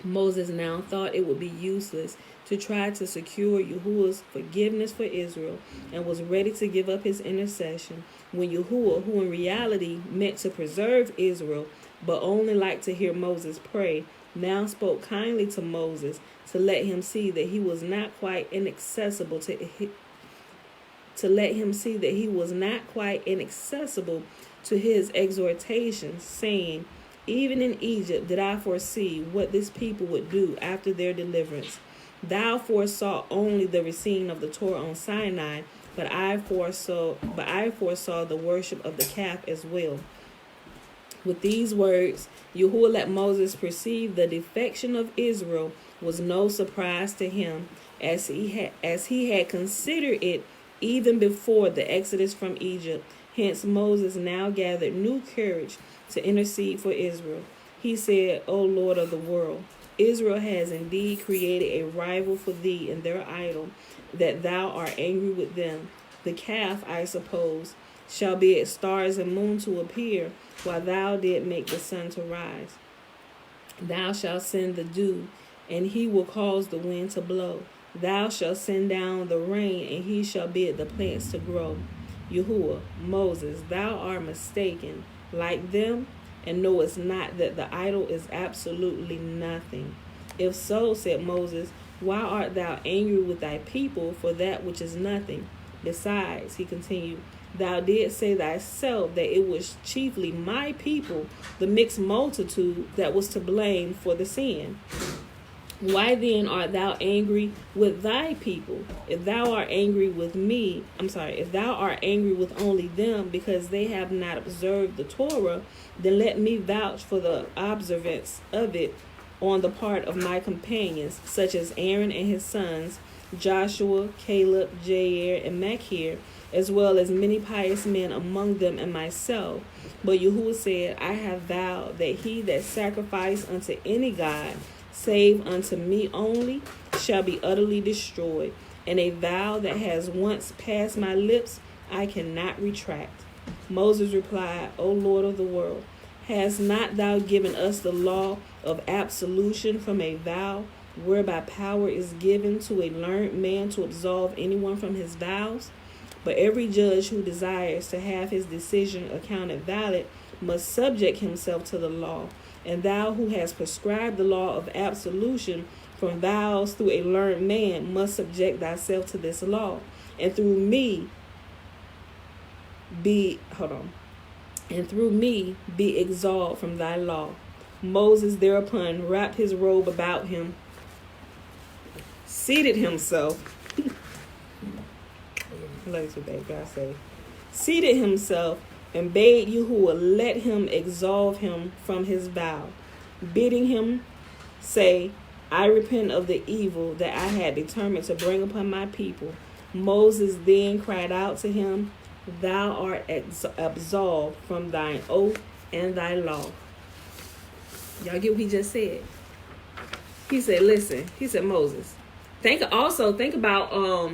Moses now thought it would be useless to try to secure Yahuwah's forgiveness for Israel, and was ready to give up his intercession, when Yahuwah, who in reality meant to preserve Israel, but only liked to hear Moses pray, now spoke kindly to Moses to let him see that he was not quite inaccessible to his exhortations, saying, even in Egypt did I foresee what this people would do after their deliverance. Thou foresaw only the receiving of the Torah on Sinai, but I foresaw the worship of the calf as well. With these words, Yahuwah let Moses perceive the defection of Israel was no surprise to him, as he had considered it even before the exodus from Egypt. Hence Moses now gathered new courage to intercede for Israel. He said, O Lord of the world, Israel has indeed created a rival for thee in their idol, that thou art angry with them. The calf, I suppose, shall be its stars and moon to appear, while thou did make the sun to rise. Thou shalt send the dew, and he will cause the wind to blow. Thou shalt send down the rain, and he shall bid the plants to grow. Yahuwah, Moses, thou art mistaken like them, and knowest not that the idol is absolutely nothing. If so, said Moses, why art thou angry with thy people for that which is nothing? Besides, he continued, thou didst say thyself that it was chiefly my people, the mixed multitude, that was to blame for the sin. Why then art thou angry with thy people? If thou art angry with if thou art angry with only them because they have not observed the Torah, then let me vouch for the observance of it on the part of my companions, such as Aaron and his sons, Joshua, Caleb, Jair, and Machir, as well as many pious men among them and myself. But Yahuwah said, I have vowed that he that sacrifice unto any god, save unto me only, shall be utterly destroyed. And a vow that has once passed my lips, I cannot retract. Moses replied, O Lord of the world, hast not thou given us the law of absolution from a vow, whereby power is given to a learned man to absolve anyone from his vows? But every judge who desires to have his decision accounted valid must subject himself to the law. And thou who hast prescribed the law of absolution from vows through a learned man must subject thyself to this law. And through me be exalted from thy law. Moses thereupon wrapped his robe about him, seated himself, seated himself, and bade Yahuwah let him absolve him from his vow, bidding him say, I repent of the evil that I had determined to bring upon my people. Moses then cried out to him, thou art absolved from thine oath and thy law. Y'all get what he just said? He said, listen, he said, Moses, think about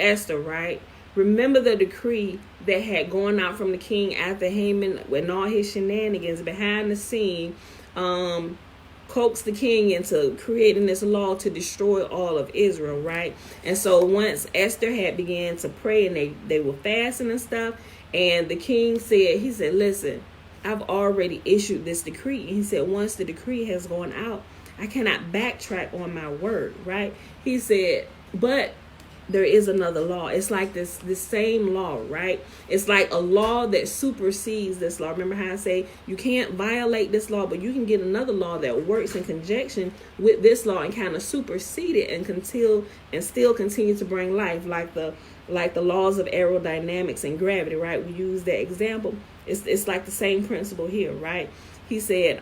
Esther, right? Remember the decree that had gone out from the king after Haman and all his shenanigans behind the scene, coaxed the king into creating this law to destroy all of Israel, right? And so once Esther had began to pray and they were fasting and stuff, and the king said, he said, listen, I've already issued this decree. And he said, once the decree has gone out, I cannot backtrack on my word, right? He said, but there is another law. It's like this same law, right? It's like a law that supersedes this law. Remember how I say you can't violate this law, but you can get another law that works in conjunction with this law and kind of supersede it and still continue to bring life, like the laws of aerodynamics and gravity, right? We use that example. It's like the same principle here, right? He said,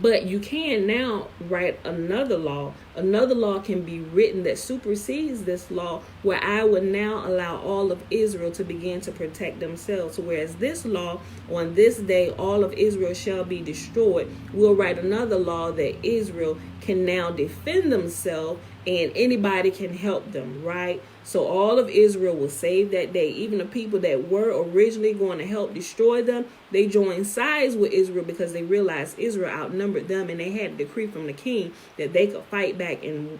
but you can now write another law. Another law can be written that supersedes this law, where I will now allow all of Israel to begin to protect themselves. Whereas this law, on this day, all of Israel shall be destroyed. We'll write another law that Israel can now defend themselves and anybody can help them, right? So all of Israel will save that day. Even the people that were originally going to help destroy them, they joined sides with Israel because they realized Israel outnumbered them, and they had a decree from the king that they could fight back and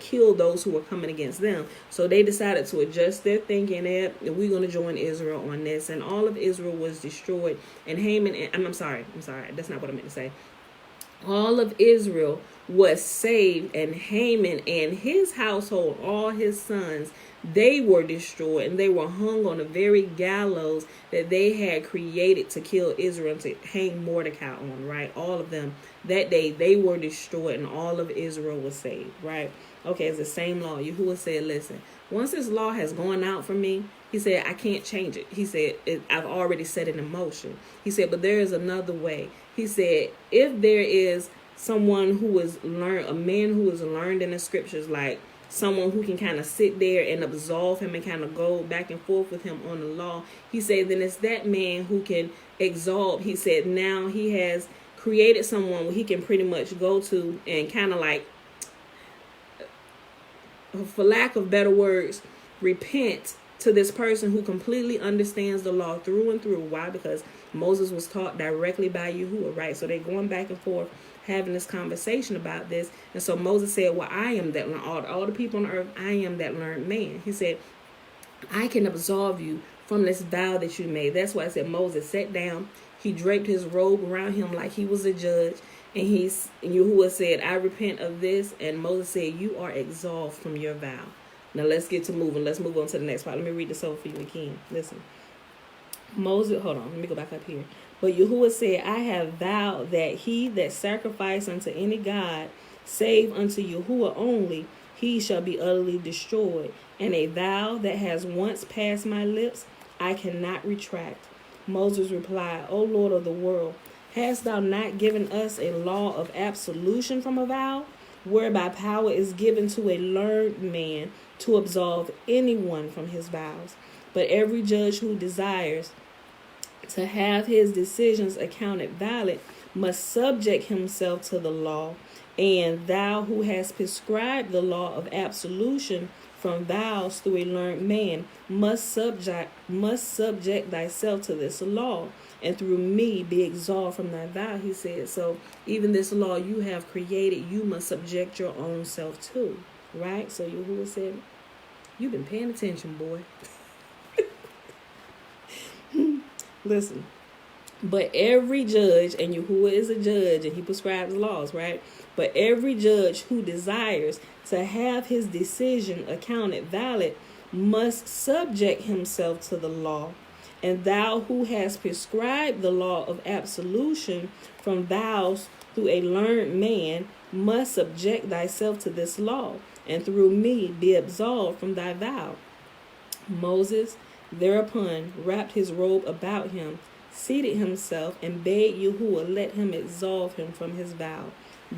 kill those who were coming against them. So they decided to adjust their thinking, and we're going to join Israel on this. And all of Israel was destroyed. And Haman, and I'm sorry, that's not what I meant to say. All of Israel was saved, and Haman and his household, all his sons, they were destroyed, and they were hung on the very gallows that they had created to kill Israel and to hang Mordecai on, right? All of them. That day, they were destroyed, and all of Israel was saved, right? Okay, it's the same law. Yahuwah said, listen, once this law has gone out for me, he said, I can't change it. He said, I've already set it in motion. He said, but there is another way. He said, if there is someone who is learned, a man who is learned in the scriptures, like someone who can kind of sit there and absolve him and kind of go back and forth with him on the law, he said, then it's that man who can exalt. He said, now he has created someone where he can pretty much go to and kind of like, for lack of better words, repent to this person who completely understands the law through and through. Why? Because Moses was taught directly by Yahuwah, right? So they're going back and forth having this conversation about this. And so Moses said, well, I am that learned, all the people on earth, I am that learned man. He said, I can absolve you from this vow that you made. That's why I said Moses sat down. He draped his robe around him like he was a judge. And Yahuwah said, I repent of this. And Moses said, you are absolved from your vow. Now let's get to moving. Let's move on to the next part. Let me read this over for you again. Listen. Moses, hold on. Let me go back up here. But Yahuwah said, I have vowed that he that sacrifice unto any God, save unto Yahuwah only, he shall be utterly destroyed. And a vow that has once passed my lips, I cannot retract. Moses replied, O Lord of the world, hast thou not given us a law of absolution from a vow, whereby power is given to a learned man to absolve anyone from his vows? But every judge who desires to have his decisions accounted valid must subject himself to the law, and thou who hast prescribed the law of absolution from vows through a learned man must subject thyself to this law, and through me be exalted from thy vow. He said, so even this law you have created, you must subject your own self to, right? So Yahuwah said, you've been paying attention, boy. Listen, but every judge, and Yahuwah is a judge and he prescribes laws, right? But every judge who desires to have his decision accounted valid must subject himself to the law. And thou who hast prescribed the law of absolution from vows through a learned man must subject thyself to this law, and through me be absolved from thy vow. Moses thereupon wrapped his robe about him, seated himself, and bade Yahuwah let him absolve him from his vow,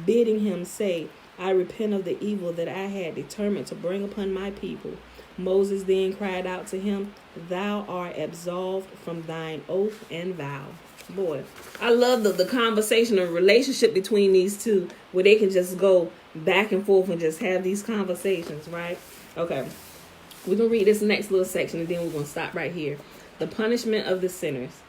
bidding him say, I repent of the evil that I had determined to bring upon my people. Moses then cried out to him, thou art absolved from thine oath and vow. Boy, I love the conversation or relationship between these two, where they can just go back and forth and just have these conversations, right? Okay. We're going to read this next little section, and then we're going to stop right here. The punishment of the sinners.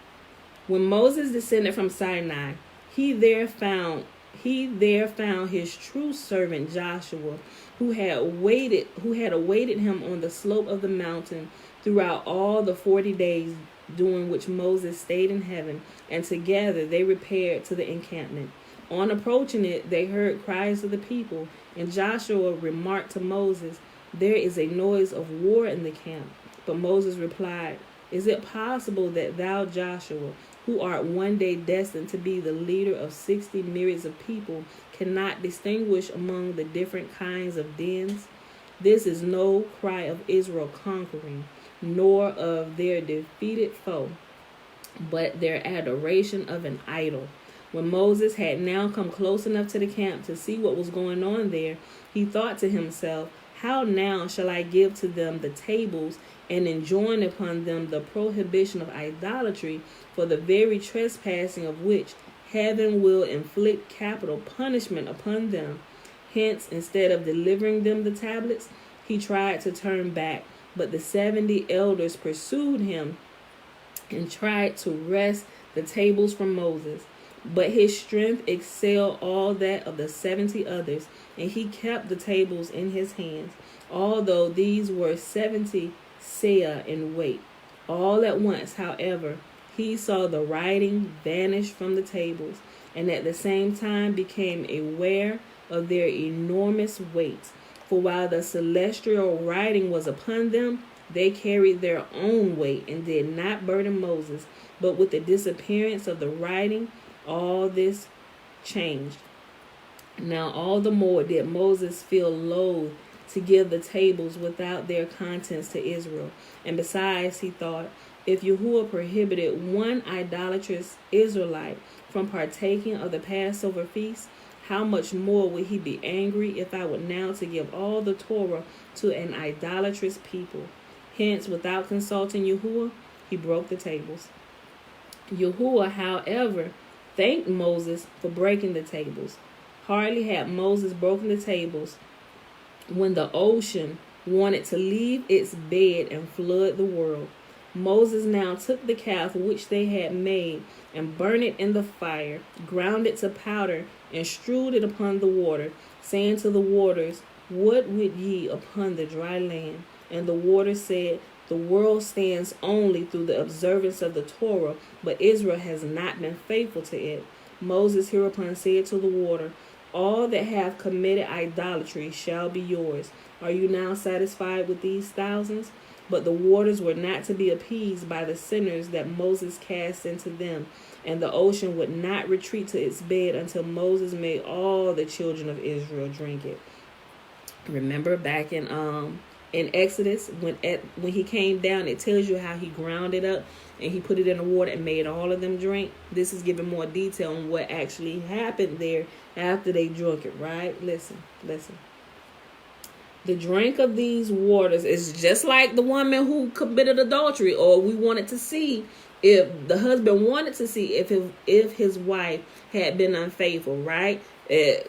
When Moses descended from Sinai, he there found his true servant Joshua, who had awaited him on the slope of the mountain throughout all the 40 days during which Moses stayed in heaven, and together they repaired to the encampment. On approaching it, they heard cries of the people, and Joshua remarked to Moses, there is a noise of war in the camp. But Moses replied, is it possible that thou, Joshua, who art one day destined to be the leader of 60 myriads of people, cannot distinguish among the different kinds of dens? This is no cry of Israel conquering, nor of their defeated foe, but their adoration of an idol. When Moses had now come close enough to the camp to see what was going on there, he thought to himself, how now shall I give to them the tables and enjoin upon them the prohibition of idolatry, for the very trespassing of which heaven will inflict capital punishment upon them? Hence, instead of delivering them the tablets, he tried to turn back, but the 70 elders pursued him and tried to wrest the tables from Moses. But his strength excelled all that of the 70 others, and he kept the tables in his hands, although these were 70 seah in weight. All at once, however, he saw the writing vanish from the tables, and at the same time became aware of their enormous weights. For while the celestial writing was upon them, they carried their own weight and did not burden Moses. But with the disappearance of the writing, all this changed. Now all the more did Moses feel loath to give the tables without their contents to Israel. And besides, he thought, if Yahuwah prohibited one idolatrous Israelite from partaking of the Passover feast, how much more would he be angry if I were now to give all the Torah to an idolatrous people? Hence, without consulting Yahuwah, he broke the tables. Yahuwah, however, thanked Moses for breaking the tables. Hardly had Moses broken the tables when the ocean wanted to leave its bed and flood the world. Moses now took the calf which they had made and burned it in the fire, ground it to powder, and strewed it upon the water, saying to the waters, what would ye upon the dry land? And the water said, The world stands only through the observance of the Torah, but Israel has not been faithful to it. Moses hereupon said to the water, all that have committed idolatry shall be yours. Are you now satisfied with these thousands? But the waters were not to be appeased by the sinners that Moses cast into them, and the ocean would not retreat to its bed until Moses made all the children of Israel drink it. Remember back in Exodus, when he came down, it tells you how he ground it up and he put it in the water and made all of them drink. This is giving more detail on what actually happened there after they drank it, right? Listen. The drink of these waters is just like the woman who committed adultery, or we wanted to see if the husband wanted to see if his wife had been unfaithful, right? They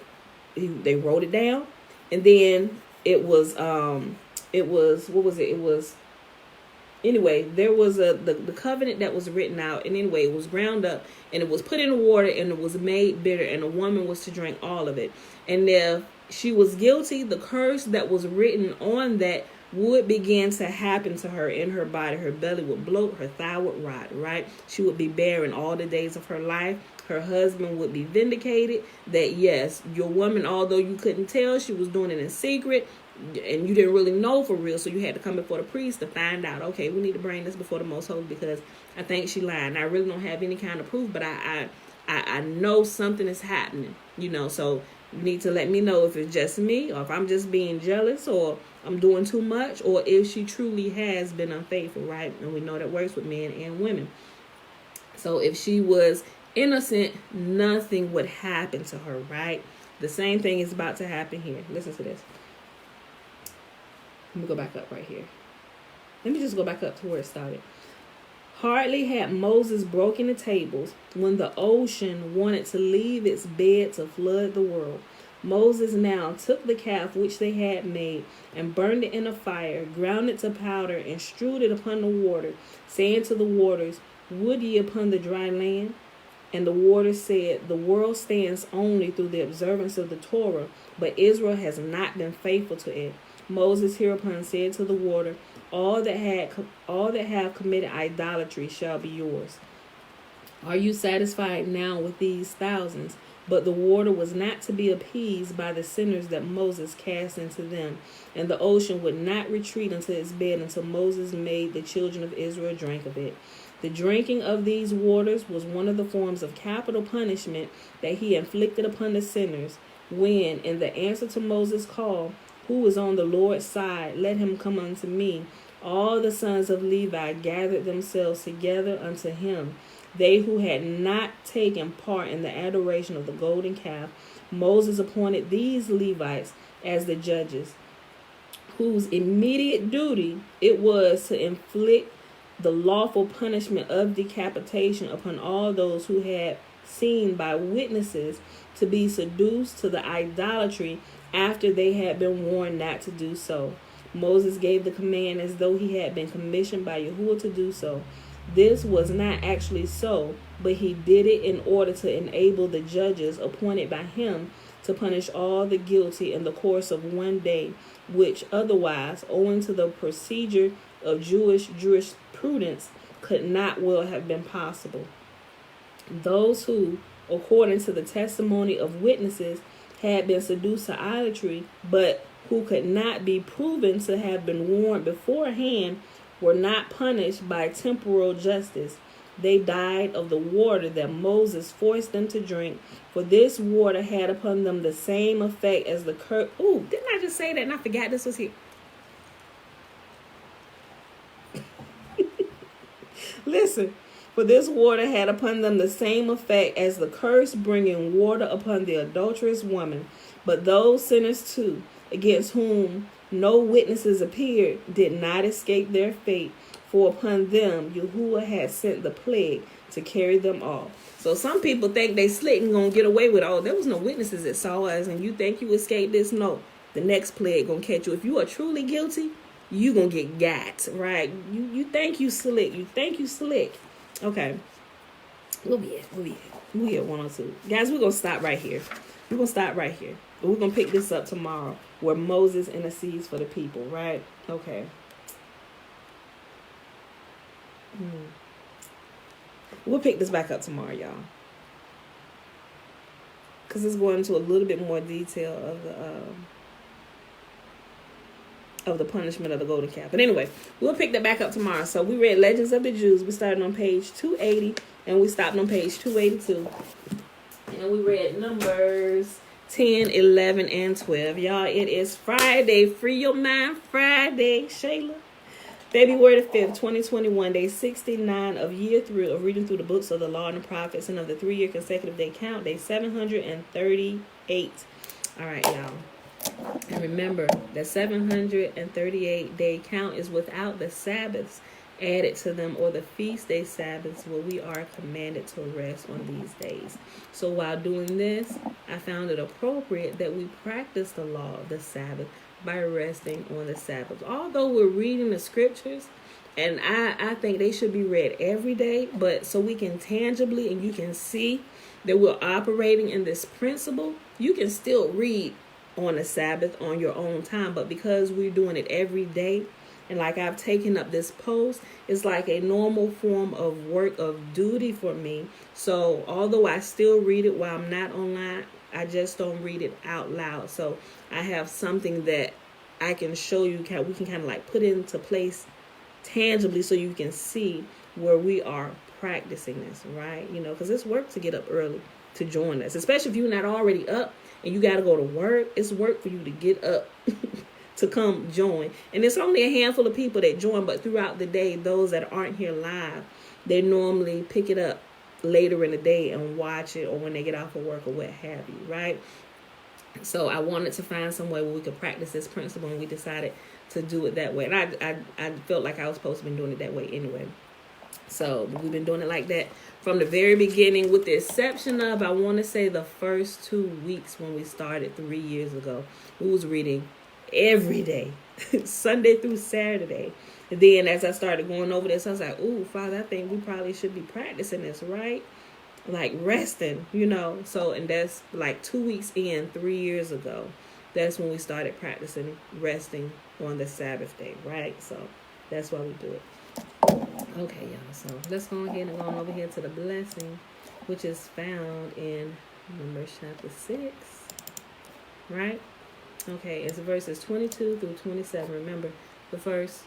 wrote it down, and then it was what was it? It was, anyway, there was the covenant that was written out, and anyway, it was ground up, and it was put in the water, and it was made bitter, and the woman was to drink all of it. And if she was guilty, the curse that was written on that would begin to happen to her in her body. Her belly would bloat, her thigh would rot, right? She would be barren all the days of her life. Her husband would be vindicated that, yes, your woman, although you couldn't tell, she was doing it in secret, and you didn't really know for real, so you had to come before the priest to find out, okay, we need to bring this before the Most Holy because I think she lied. And I really don't have any kind of proof, but I know something is happening, so you need to let me know if it's just me, or if I'm just being jealous, or I'm doing too much, or if she truly has been unfaithful, right? And we know that works with men and women. So if she was innocent, nothing would happen to her, right? The same thing is about to happen here. Listen to this. Let me go back up right here. Let me just go back up to where it started. Hardly had Moses broken the tables when the ocean wanted to leave its bed to flood the world. Moses now took the calf which they had made and burned it in a fire, ground it to powder, and strewed it upon the water, saying to the waters, would ye upon the dry land? And the waters said, the world stands only through the observance of the Torah, but Israel has not been faithful to it. Moses hereupon said to the water, all that have committed idolatry shall be yours. Are you satisfied now with these thousands? But the water was not to be appeased by the sinners that Moses cast into them, and the ocean would not retreat into its bed until Moses made the children of Israel drink of it. The drinking of these waters was one of the forms of capital punishment that he inflicted upon the sinners, when, in the answer to Moses' call, who is on the Lord's side, let him come unto me, all the sons of Levi gathered themselves together unto him, they who had not taken part in the adoration of the golden calf. Moses appointed these Levites as the judges, whose immediate duty it was to inflict the lawful punishment of decapitation upon all those who had seen by witnesses to be seduced to the idolatry after they had been warned not to do so. Moses gave the command as though he had been commissioned by Yahuwah to do so. This was not actually so, but he did it in order to enable the judges appointed by him to punish all the guilty in the course of one day, which otherwise, owing to the procedure of Jewish jurisprudence, could not well have been possible. Those who, according to the testimony of witnesses, had been seduced to idolatry, but who could not be proven to have been warned beforehand, were not punished by temporal justice. They died of the water that Moses forced them to drink, for this water had upon them the same effect as the curse. Ooh, didn't I just say that and I forgot this was here? Listen, for this water had upon them the same effect as the curse bringing water upon the adulterous woman. But those sinners too, against whom no witnesses appeared, did not escape their fate, for upon them Yahuwah had sent the plague to carry them off. So some people think they slick and gonna get away with, oh, there was no witnesses that saw us and you think you escaped this. No, the next plague gonna catch you. If you are truly guilty, you gonna get got, right? You think you slick. You think you slick. Okay. We'll be at 102. Guys, we're gonna stop right here. We're gonna stop right here. We're gonna pick this up tomorrow, where Moses intercedes for the people, right? Okay. We'll pick this back up tomorrow, y'all. Because it's going into a little bit more detail of the punishment of the golden calf. But anyway, we'll pick that back up tomorrow. So we read Legends of the Jews. We started on page 280 and we stopped on page 282. And we read Numbers 10, 11, and 12. Y'all, it is Friday. Free your mind Friday, Shayla. February the 5th, 2021, day 69 of year 3 of reading through the books of the law and the prophets and of the 3-year consecutive day count, day 738. All right, y'all. And remember, the 738 day count is without the Sabbaths added to them or the feast day Sabbaths where we are commanded to rest on these days. So while doing this, I found it appropriate that we practice the law of the Sabbath by resting on the Sabbath. Although we're reading the scriptures, and I think they should be read every day, but so we can tangibly and you can see that we're operating in this principle, you can still read on the Sabbath on your own time. But because we're doing it every day, and like I've taken up this post, it's like a normal form of work of duty for me. So although I still read it while I'm not online, I just don't read it out loud. So I have something that I can show you, we can kind of like put into place tangibly so you can see where we are practicing this, right? You know, because it's work to get up early to join us, especially if you're not already up and you got to go to work. It's work for you to get up to come join. And it's only a handful of people that join, but throughout the day, those that aren't here live, they normally pick it up later in the day and watch it, or when they get off of work or what have you, right? So I wanted to find some way where we could practice this principle, and we decided to do it that way. And I felt like I was supposed to be doing it that way anyway. So we've been doing it like that from the very beginning, with the exception of, I want to say, the first 2 weeks when we started 3 years ago. We was reading every day, Sunday through Saturday. And then as I started going over this, I was like, ooh, Father, I think we probably should be practicing this, right? Like resting, you know. So, and that's like 2 weeks in, 3 years ago. That's when we started practicing resting on the Sabbath day, right? So that's why we do it. Okay, y'all. So let's go ahead and go on over here to the blessing, which is found in Numbers chapter 6, right? Okay, it's verses 22 through 27. Remember, the first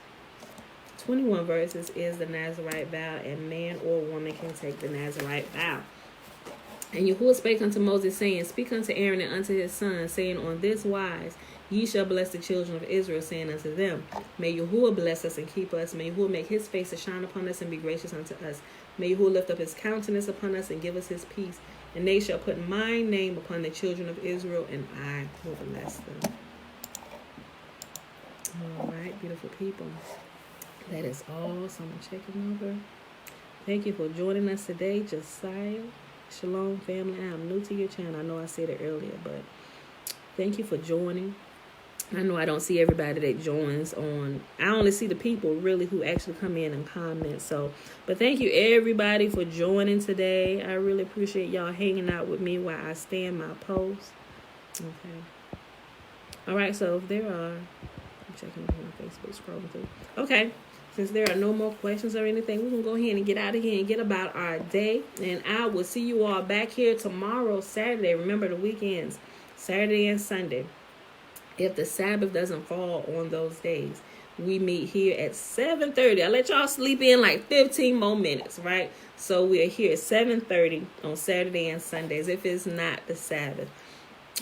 21 verses is the Nazirite vow, and man or woman can take the Nazirite vow. And Yahuwah spake unto Moses, saying, Speak unto Aaron and unto his sons, saying, On this wise ye shall bless the children of Israel, saying unto them, May Yahuwah bless us and keep us. May Yahuwah make his face to shine upon us and be gracious unto us. May Yahuwah lift up his countenance upon us and give us his peace. And they shall put my name upon the children of Israel, and I will bless them. All right, beautiful people. That is all. So I'm checking over. Thank you for joining us today, Josiah. Shalom, family. I am new to your channel. I know I said it earlier, but thank you for joining. I know I don't see everybody that joins on. I only see the people really who actually come in and comment. So, but thank you everybody for joining today. I really appreciate y'all hanging out with me while I stand my post. Okay. All right. So if there are, I'm checking on Facebook, scrolling through. Okay. Since there are no more questions or anything, we're going to go ahead and get out of here and get about our day. And I will see you all back here tomorrow, Saturday. Remember the weekends, Saturday and Sunday. If the Sabbath doesn't fall on those days, we meet here at 7:30. I'll let y'all sleep in like 15 more minutes, right? So we are here at 7:30 on Saturday and Sundays if it's not the Sabbath.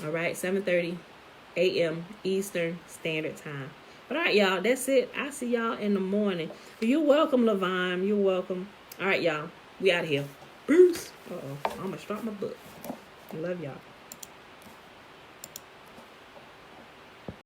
All right, 7:30 a.m. Eastern Standard Time. But all right, y'all, that's it. I'll see y'all in the morning. You're welcome, Levine. You're welcome. All right, y'all, we out of here. Peace. Uh-oh, I almost dropped my book. Love y'all.